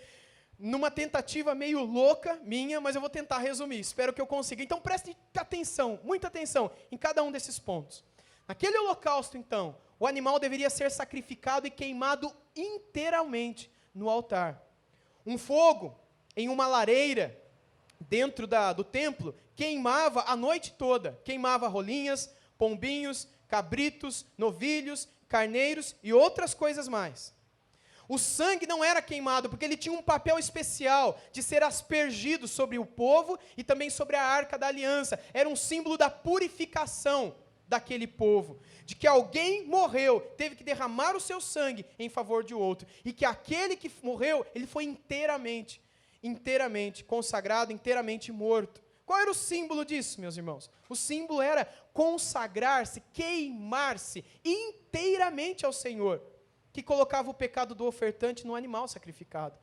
numa tentativa meio louca minha, mas eu vou tentar resumir. Espero que eu consiga. Então preste atenção, muita atenção, em cada um desses pontos. Naquele holocausto, então, o animal deveria ser sacrificado e queimado inteiramente no altar. Um fogo em uma lareira dentro do templo queimava a noite toda. Queimava rolinhas, pombinhos, cabritos, novilhos, carneiros e outras coisas mais. O sangue não era queimado porque ele tinha um papel especial de ser aspergido sobre o povo e também sobre a arca da aliança. Era um símbolo da purificação daquele povo, de que alguém morreu, teve que derramar o seu sangue em favor de outro, e que aquele que morreu, ele foi inteiramente consagrado, inteiramente morto. Qual era o símbolo disso, meus irmãos? O símbolo era consagrar-se, queimar-se inteiramente ao Senhor, que colocava o pecado do ofertante no animal sacrificado.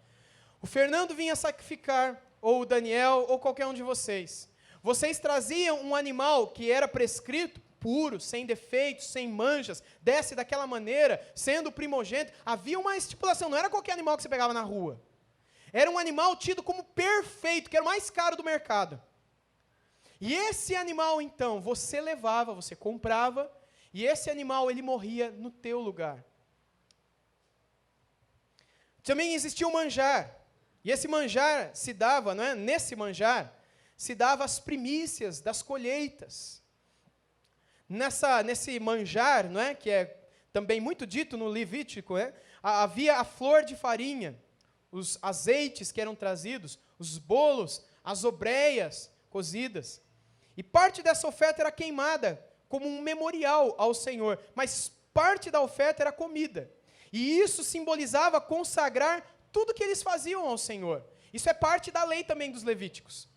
O Fernando vinha sacrificar, ou o Daniel, ou qualquer um de vocês. Vocês traziam um animal que era prescrito, puro, sem defeitos, sem manchas, desce daquela maneira, sendo primogênito. Havia uma estipulação, não era qualquer animal que você pegava na rua. Era um animal tido como perfeito, que era o mais caro do mercado. E esse animal, então, você levava, você comprava, e esse animal, ele morria no teu lugar. Também existia o manjar, e esse manjar se dava, não é? Nesse manjar, se dava as primícias das colheitas. Nesse manjar, não é? Que é também muito dito no Levítico, havia a flor de farinha, os azeites que eram trazidos, os bolos, as obreias cozidas. E parte dessa oferta era queimada como um memorial ao Senhor, mas parte da oferta era comida. E isso simbolizava consagrar tudo que eles faziam ao Senhor. Isso é parte da lei também dos levíticos.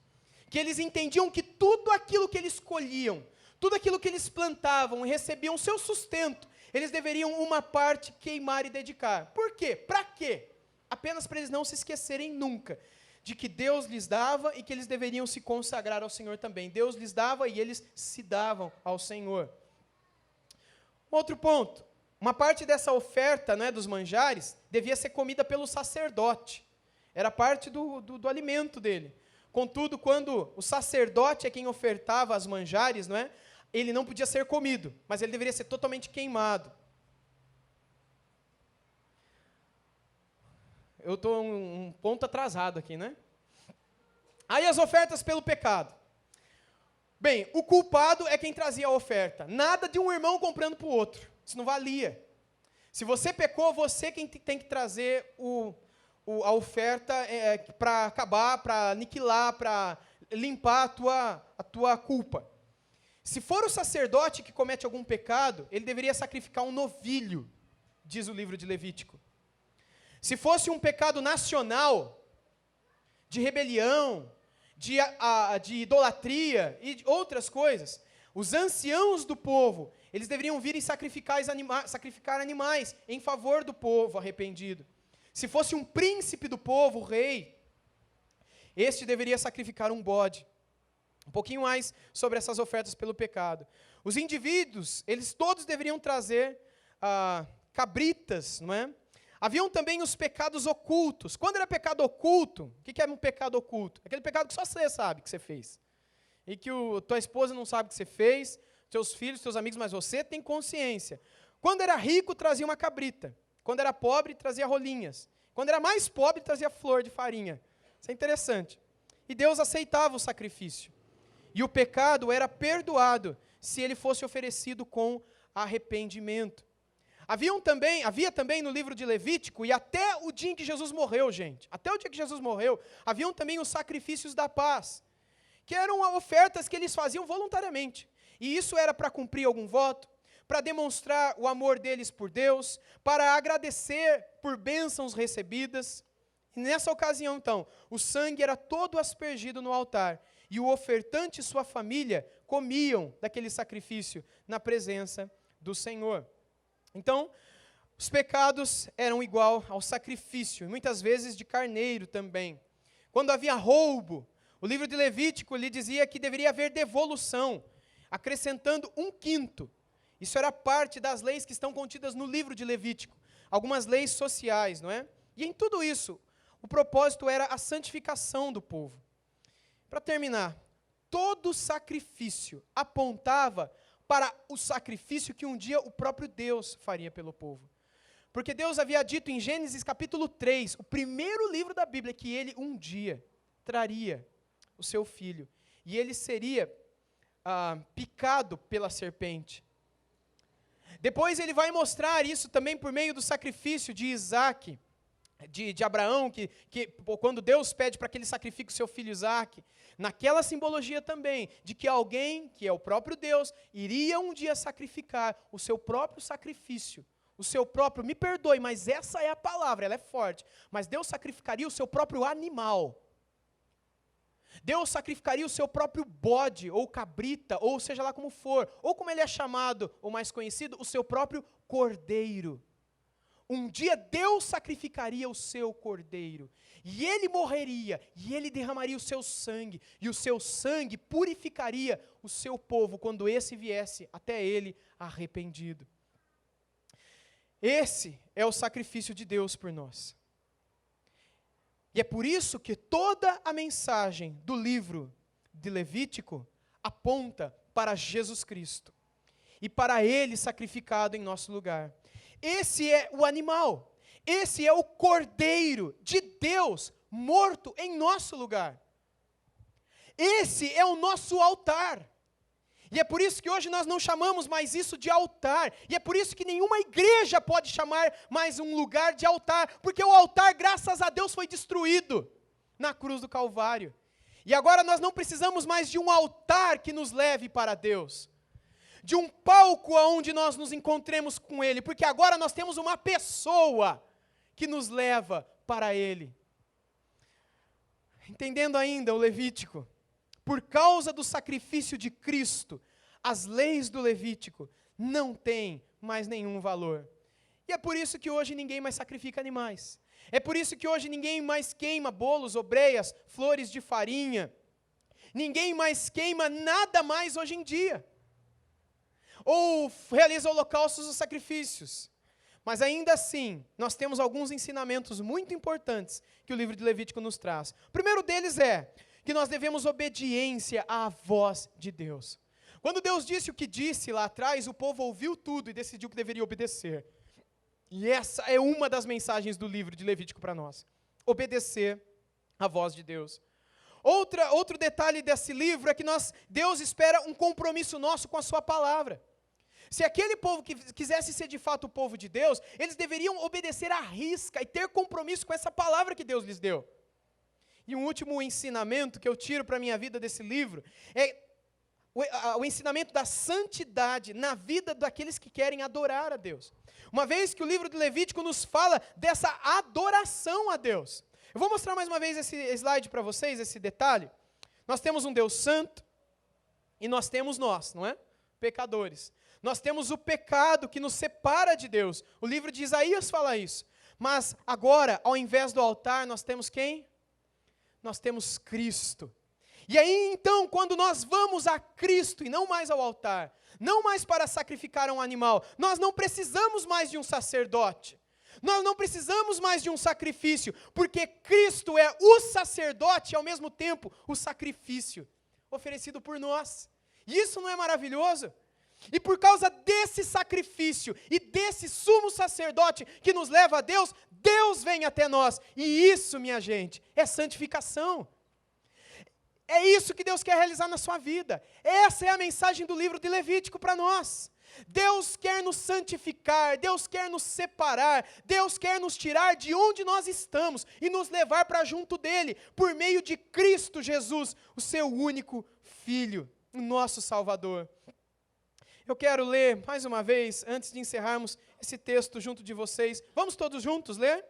Que eles entendiam que tudo aquilo que eles colhiam, tudo aquilo que eles plantavam e recebiam seu sustento, eles deveriam uma parte queimar e dedicar. Por quê? Para quê? Apenas para eles não se esquecerem nunca de que Deus lhes dava e que eles deveriam se consagrar ao Senhor também. Deus lhes dava e eles se davam ao Senhor. Outro ponto, uma parte dessa oferta, não é, dos manjares devia ser comida pelo sacerdote. Era parte do alimento dele. Contudo, quando o sacerdote é quem ofertava as manjares, não é, ele não podia ser comido, mas ele deveria ser totalmente queimado. Eu estou um ponto atrasado aqui, né? Aí as ofertas pelo pecado. Bem, o culpado é quem trazia a oferta. Nada de um irmão comprando para o outro. Isso não valia. Se você pecou, você quem tem que trazer a oferta para acabar, para aniquilar, para limpar a tua culpa. Se for o sacerdote que comete algum pecado, ele deveria sacrificar um novilho, diz o livro de Levítico. Se fosse um pecado nacional, de rebelião, de idolatria e outras coisas, os anciãos do povo, eles deveriam vir e sacrificar animais em favor do povo arrependido. Se fosse um príncipe do povo, o rei, este deveria sacrificar um bode. Um pouquinho mais sobre essas ofertas pelo pecado. Os indivíduos, eles todos deveriam trazer cabritas, não é? Haviam também os pecados ocultos. Quando era pecado oculto, o que é um pecado oculto? Aquele pecado que só você sabe que você fez. E que tua esposa não sabe que você fez, teus filhos, teus amigos, mas você tem consciência. Quando era rico, trazia uma cabrita. Quando era pobre, trazia rolinhas. Quando era mais pobre, trazia flor de farinha. Isso é interessante. E Deus aceitava o sacrifício. E o pecado era perdoado se ele fosse oferecido com arrependimento. Havia também no livro de Levítico, e até o dia em que Jesus morreu, gente, até o dia que Jesus morreu, haviam também os sacrifícios da paz, que eram ofertas que eles faziam voluntariamente. E isso era para cumprir algum voto, para demonstrar o amor deles por Deus, para agradecer por bênçãos recebidas. E nessa ocasião, então, o sangue era todo aspergido no altar, e o ofertante e sua família comiam daquele sacrifício na presença do Senhor. Então, os pecados eram igual ao sacrifício, muitas vezes de carneiro também. Quando havia roubo, o livro de Levítico lhe dizia que deveria haver devolução, acrescentando 1/5. Isso era parte das leis que estão contidas no livro de Levítico, algumas leis sociais, não é? E em tudo isso, o propósito era a santificação do povo. Para terminar, todo sacrifício apontava para o sacrifício que um dia o próprio Deus faria pelo povo. Porque Deus havia dito em Gênesis capítulo 3, o primeiro livro da Bíblia, que ele um dia traria o seu filho. E ele seria picado pela serpente. Depois ele vai mostrar isso também por meio do sacrifício de Isaac, de Abraão, que quando Deus pede para que ele sacrifique o seu filho Isaac, naquela simbologia também, de que alguém, que é o próprio Deus, iria um dia sacrificar o seu próprio sacrifício, o seu próprio, me perdoe, mas essa é a palavra, ela é forte, mas Deus sacrificaria o seu próprio animal. Deus sacrificaria o seu próprio bode, ou cabrita, ou seja lá como for, ou como ele é chamado, ou mais conhecido, o seu próprio cordeiro. Um dia Deus sacrificaria o seu cordeiro, e ele morreria, e ele derramaria o seu sangue, e o seu sangue purificaria o seu povo, quando esse viesse até ele arrependido. Esse é o sacrifício de Deus por nós. E é por isso que toda a mensagem do livro de Levítico aponta para Jesus Cristo, e para ele sacrificado em nosso lugar. Esse é o animal, esse é o cordeiro de Deus morto em nosso lugar. Esse é o nosso altar. E é por isso que hoje nós não chamamos mais isso de altar. E é por isso que nenhuma igreja pode chamar mais um lugar de altar. Porque o altar, graças a Deus, foi destruído na cruz do Calvário. E agora nós não precisamos mais de um altar que nos leve para Deus, de um palco onde nós nos encontremos com Ele, porque agora nós temos uma pessoa que nos leva para Ele. Entendendo ainda o Levítico, por causa do sacrifício de Cristo, as leis do Levítico não têm mais nenhum valor. E é por isso que hoje ninguém mais sacrifica animais. É por isso que hoje ninguém mais queima bolos, obreias, flores de farinha. Ninguém mais queima nada mais hoje em dia. Ou realiza holocaustos ou sacrifícios. Mas ainda assim, nós temos alguns ensinamentos muito importantes que o livro de Levítico nos traz. O primeiro deles é que nós devemos obediência à voz de Deus. Quando Deus disse o que disse lá atrás, o povo ouviu tudo e decidiu que deveria obedecer. E essa é uma das mensagens do livro de Levítico para nós. Obedecer à voz de Deus. Outro detalhe desse livro é que Deus espera um compromisso nosso com a sua palavra. Se aquele povo que quisesse ser de fato o povo de Deus, eles deveriam obedecer à risca e ter compromisso com essa palavra que Deus lhes deu. E um último ensinamento que eu tiro para a minha vida desse livro é o ensinamento da santidade na vida daqueles que querem adorar a Deus. Uma vez que o livro de Levítico nos fala dessa adoração a Deus. Eu vou mostrar mais uma vez esse slide para vocês, esse detalhe. Nós temos um Deus santo e nós temos nós, não é? Pecadores. Nós temos o pecado que nos separa de Deus. O livro de Isaías fala isso. Mas agora, ao invés do altar, nós temos quem? Nós temos Cristo. E aí, então, quando nós vamos a Cristo e não mais ao altar, não mais para sacrificar um animal, nós não precisamos mais de um sacerdote. Nós não precisamos mais de um sacrifício, porque Cristo é o sacerdote e, ao mesmo tempo, o sacrifício oferecido por nós. E isso não é maravilhoso? E por causa desse sacrifício e desse sumo sacerdote que nos leva a Deus, Deus vem até nós. E isso, minha gente, é santificação. É isso que Deus quer realizar na sua vida. Essa é a mensagem do livro de Levítico para nós. Deus quer nos santificar, Deus quer nos separar, Deus quer nos tirar de onde nós estamos e nos levar para junto dEle, por meio de Cristo Jesus, o seu único Filho, o nosso Salvador. Eu quero ler mais uma vez, antes de encerrarmos esse texto junto de vocês. Vamos todos juntos ler?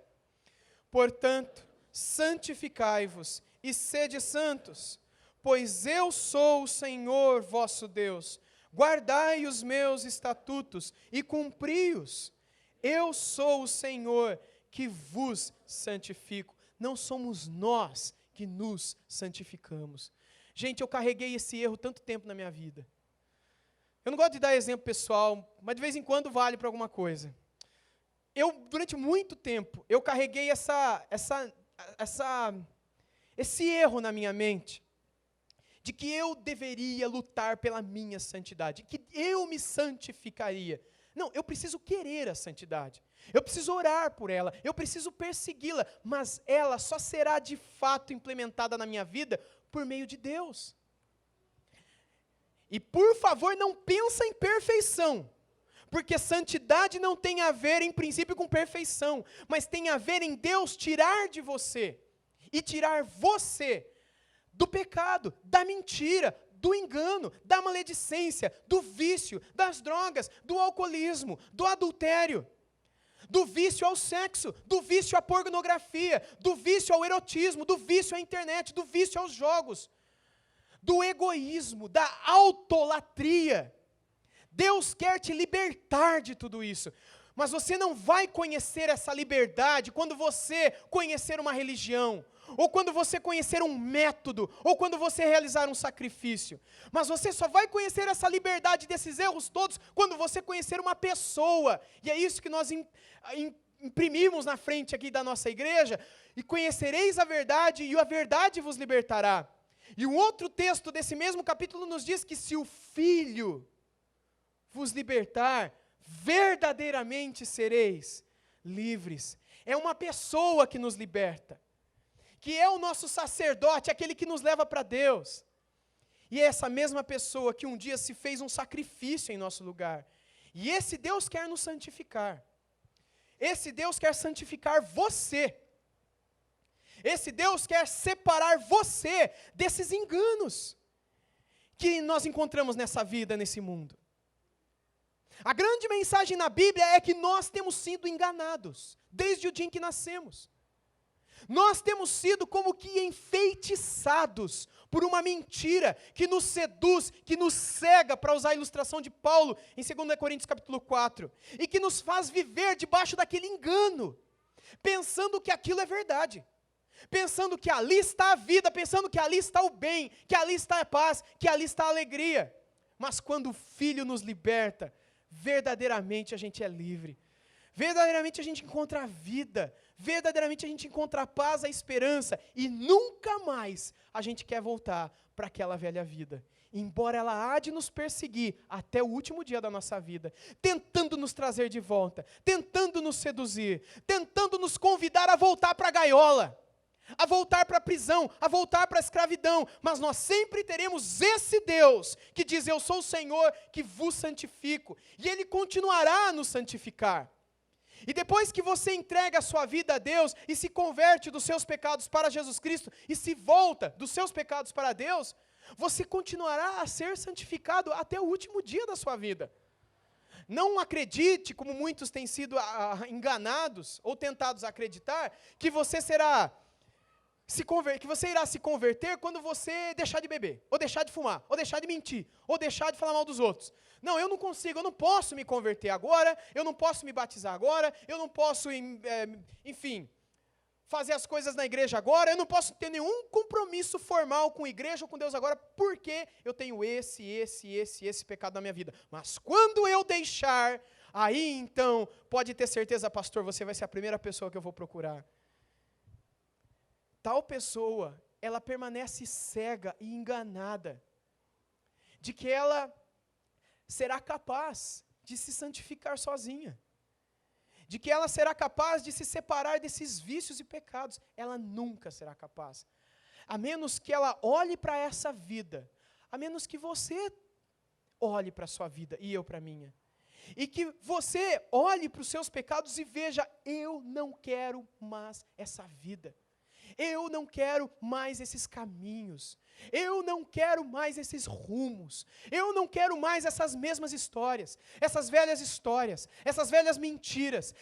Portanto, santificai-vos e sede santos, pois eu sou o Senhor vosso Deus. Guardai os meus estatutos e cumpri-os. Eu sou o Senhor que vos santifico. Não somos nós que nos santificamos. Gente, eu carreguei esse erro tanto tempo na minha vida. Eu não gosto de dar exemplo pessoal, mas de vez em quando vale para alguma coisa. Durante muito tempo, eu carreguei esse erro na minha mente, de que eu deveria lutar pela minha santidade, que eu me santificaria. Não, eu preciso querer a santidade, eu preciso orar por ela, eu preciso persegui-la, mas ela só será de fato implementada na minha vida por meio de Deus. E por favor, não pensa em perfeição, porque santidade não tem a ver, em princípio, com perfeição, mas tem a ver em Deus tirar de você, e tirar você do pecado, da mentira, do engano, da maledicência, do vício, das drogas, do alcoolismo, do adultério, do vício ao sexo, do vício à pornografia, do vício ao erotismo, do vício à internet, do vício aos jogos, do egoísmo, da autolatria. Deus quer te libertar de tudo isso. Mas você não vai conhecer essa liberdade quando você conhecer uma religião, ou quando você conhecer um método, ou quando você realizar um sacrifício. Mas você só vai conhecer essa liberdade desses erros todos quando você conhecer uma pessoa. E é isso que nós imprimimos na frente aqui da nossa igreja. E conhecereis a verdade, e a verdade vos libertará. E um outro texto desse mesmo capítulo nos diz que se o Filho vos libertar, verdadeiramente sereis livres. É uma pessoa que nos liberta, que é o nosso sacerdote, aquele que nos leva para Deus. E é essa mesma pessoa que um dia se fez um sacrifício em nosso lugar. E esse Deus quer nos santificar. Esse Deus quer santificar você. Esse Deus quer separar você desses enganos que nós encontramos nessa vida, nesse mundo. A grande mensagem na Bíblia é que nós temos sido enganados, desde o dia em que nascemos. Nós temos sido como que enfeitiçados por uma mentira que nos seduz, que nos cega, para usar a ilustração de Paulo em 2 Coríntios capítulo 4, e que nos faz viver debaixo daquele engano, pensando que aquilo é verdade. Pensando que ali está a vida, pensando que ali está o bem, que ali está a paz, que ali está a alegria. Mas quando o Filho nos liberta, verdadeiramente a gente é livre. Verdadeiramente a gente encontra a vida. Verdadeiramente a gente encontra a paz, a esperança. E nunca mais a gente quer voltar para aquela velha vida. Embora ela há de nos perseguir até o último dia da nossa vida, tentando nos trazer de volta, tentando nos seduzir, tentando nos convidar a voltar para a gaiola, a voltar para a prisão, a voltar para a escravidão, mas nós sempre teremos esse Deus, que diz, eu sou o Senhor que vos santifico, e Ele continuará a nos santificar. E depois que você entrega a sua vida a Deus, e se converte dos seus pecados para Jesus Cristo, e se volta dos seus pecados para Deus, você continuará a ser santificado até o último dia da sua vida. Não acredite, como muitos têm sido enganados ou tentados a acreditar, que você irá se converter quando você deixar de beber, ou deixar de fumar, ou deixar de mentir, ou deixar de falar mal dos outros. Não, eu não consigo, eu não posso me converter agora, eu não posso me batizar agora, eu não posso, enfim, fazer as coisas na igreja agora, eu não posso ter nenhum compromisso formal com a igreja ou com Deus agora, porque eu tenho esse pecado na minha vida. Mas quando eu deixar, aí então, pode ter certeza, pastor, você vai ser a primeira pessoa que eu vou procurar. Tal pessoa, ela permanece cega e enganada, de que ela será capaz de se santificar sozinha, de que ela será capaz de se separar desses vícios e pecados. Ela nunca será capaz, a menos que ela olhe para essa vida, a menos que você olhe para a sua vida e eu para a minha, e que você olhe para os seus pecados e veja, eu não quero mais essa vida, eu não quero mais esses caminhos, eu não quero mais esses rumos, eu não quero mais essas mesmas histórias, essas velhas mentiras,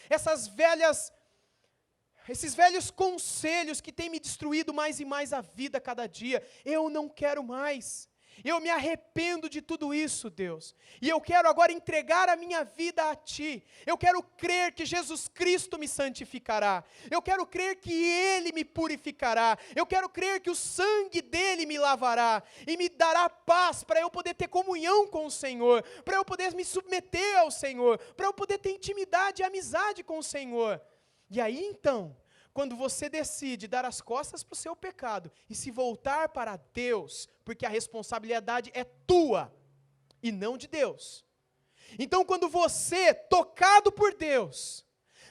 esses velhos conselhos que têm me destruído mais e mais a vida a cada dia. Eu não quero mais. Eu me arrependo de tudo isso, Deus. E eu quero agora entregar a minha vida a Ti. Eu quero crer que Jesus Cristo me santificará. Eu quero crer que Ele me purificará. Eu quero crer que o sangue dEle me lavará e me dará paz para eu poder ter comunhão com o Senhor, para eu poder me submeter ao Senhor, para eu poder ter intimidade e amizade com o Senhor. E aí então, quando você decide dar as costas para o seu pecado e se voltar para Deus, porque a responsabilidade é tua e não de Deus. Então, quando você, tocado por Deus,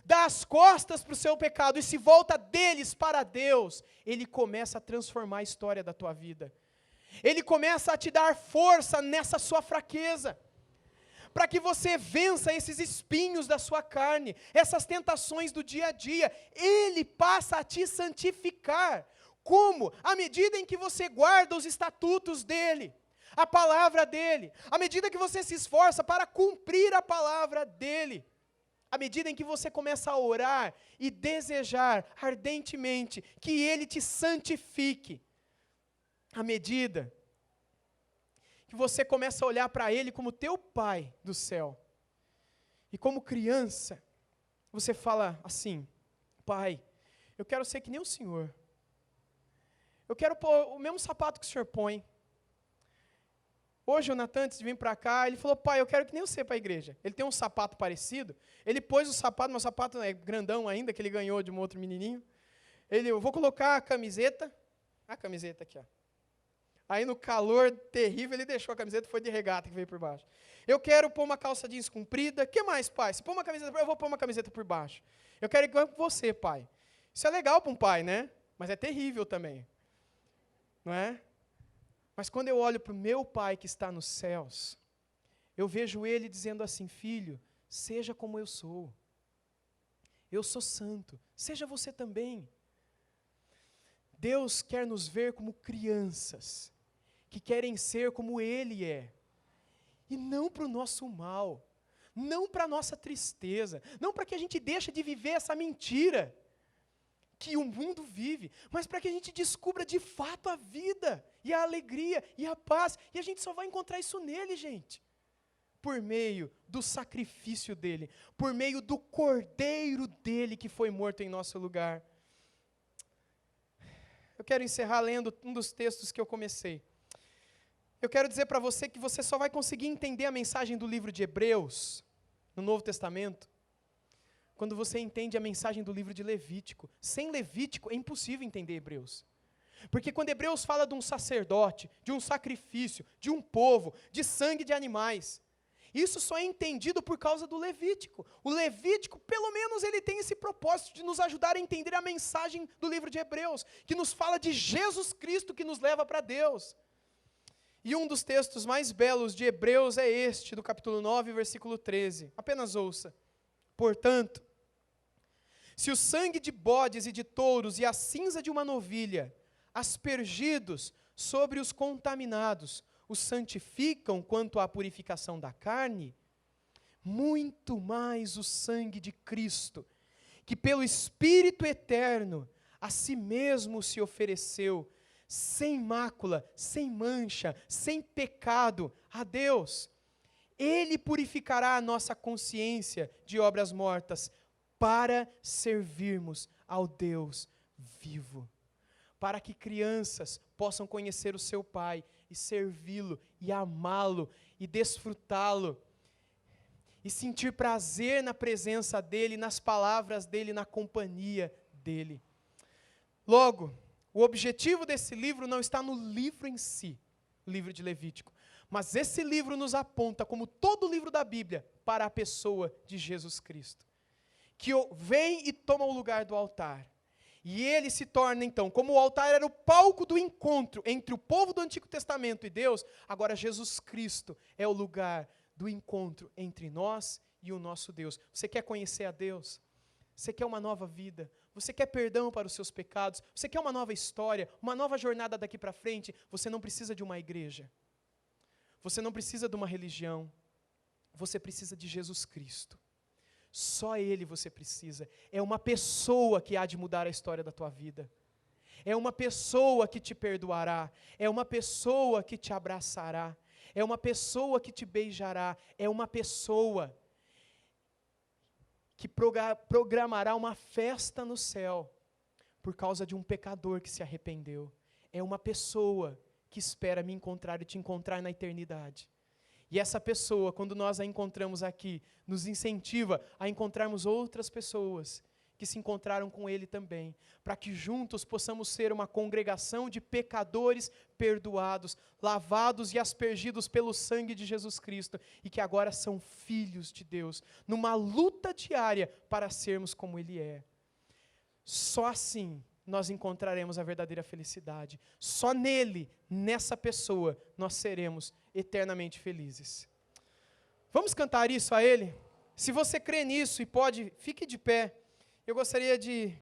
dá as costas para o seu pecado e se volta deles para Deus, Ele começa a transformar a história da tua vida. Ele começa a te dar força nessa sua fraqueza, para que você vença esses espinhos da sua carne, essas tentações do dia a dia. Ele passa a te santificar. Como? À medida em que você guarda os estatutos dEle, a palavra dEle, à medida que você se esforça para cumprir a palavra dEle, à medida em que você começa a orar e desejar ardentemente que Ele te santifique, à medida que você começa a olhar para Ele como teu Pai do céu. E como criança, você fala assim, Pai, eu quero ser que nem o Senhor. Eu quero pôr o mesmo sapato que o Senhor põe. Hoje o Natan, antes de vir para cá, ele falou, pai, eu quero que nem você para a igreja. Ele tem um sapato parecido, ele pôs o sapato, meu sapato é grandão ainda, que ele ganhou de um outro menininho. Eu vou colocar a camiseta aqui, ó. Aí no calor terrível ele deixou a camiseta e foi de regata que veio por baixo. Eu quero pôr uma calça jeans comprida. O que mais, pai? Se pôr uma camiseta, eu vou pôr uma camiseta por baixo. Eu quero ir igual com você, pai. Isso é legal para um pai, né? Mas é terrível também. Não é? Mas quando eu olho para o meu Pai que está nos céus, eu vejo Ele dizendo assim, filho, seja como eu sou. Eu sou santo, seja você também. Deus quer nos ver como crianças, que querem ser como Ele é. E não para o nosso mal, não para a nossa tristeza, não para que a gente deixe de viver essa mentira que o mundo vive, mas para que a gente descubra de fato a vida, e a alegria, e a paz, e a gente só vai encontrar isso nele, gente, por meio do sacrifício dele, por meio do cordeiro dele que foi morto em nosso lugar. Eu quero encerrar lendo um dos textos que eu comecei. Eu quero dizer para você que você só vai conseguir entender a mensagem do livro de Hebreus, no Novo Testamento, quando você entende a mensagem do livro de Levítico. Sem Levítico é impossível entender Hebreus. Porque quando Hebreus fala de um sacerdote, de um sacrifício, de um povo, de sangue de animais, isso só é entendido por causa do Levítico. O Levítico, pelo menos, ele tem esse propósito de nos ajudar a entender a mensagem do livro de Hebreus, que nos fala de Jesus Cristo que nos leva para Deus. E um dos textos mais belos de Hebreus é este, do capítulo 9, versículo 13. Apenas ouça. Portanto, se o sangue de bodes e de touros e a cinza de uma novilha, aspergidos sobre os contaminados os santificam quanto à purificação da carne, muito mais o sangue de Cristo, que pelo Espírito eterno a si mesmo se ofereceu, sem mácula, sem mancha, sem pecado, a Deus. Ele purificará a nossa consciência de obras mortas, para servirmos ao Deus vivo. Para que crianças possam conhecer o seu Pai e servi-lo e amá-lo e desfrutá-lo e sentir prazer na presença dEle, nas palavras dEle, na companhia dEle. Logo, o objetivo desse livro não está no livro em si, o livro de Levítico, mas esse livro nos aponta, como todo livro da Bíblia, para a pessoa de Jesus Cristo, que vem e toma o lugar do altar. E ele se torna, então, como o altar era o palco do encontro entre o povo do Antigo Testamento e Deus, agora Jesus Cristo é o lugar do encontro entre nós e o nosso Deus. Você quer conhecer a Deus? Você quer uma nova vida? Você quer perdão para os seus pecados? Você quer uma nova história? Uma nova jornada daqui para frente? Você não precisa de uma igreja. Você não precisa de uma religião. Você precisa de Jesus Cristo. Só Ele você precisa. É uma pessoa que há de mudar a história da tua vida. É uma pessoa que te perdoará. É uma pessoa que te abraçará. É uma pessoa que te beijará. É uma pessoa que programará uma festa no céu por causa de um pecador que se arrependeu. É uma pessoa que espera me encontrar e te encontrar na eternidade. E essa pessoa, quando nós a encontramos aqui, nos incentiva a encontrarmos outras pessoas que se encontraram com Ele também, para que juntos possamos ser uma congregação de pecadores perdoados, lavados e aspergidos pelo sangue de Jesus Cristo, e que agora são filhos de Deus, numa luta diária para sermos como Ele é. Só assim nós encontraremos a verdadeira felicidade. Só nele, nessa pessoa, nós seremos eternamente felizes. Vamos cantar isso a Ele? Se você crê nisso e pode, fique de pé. Eu gostaria de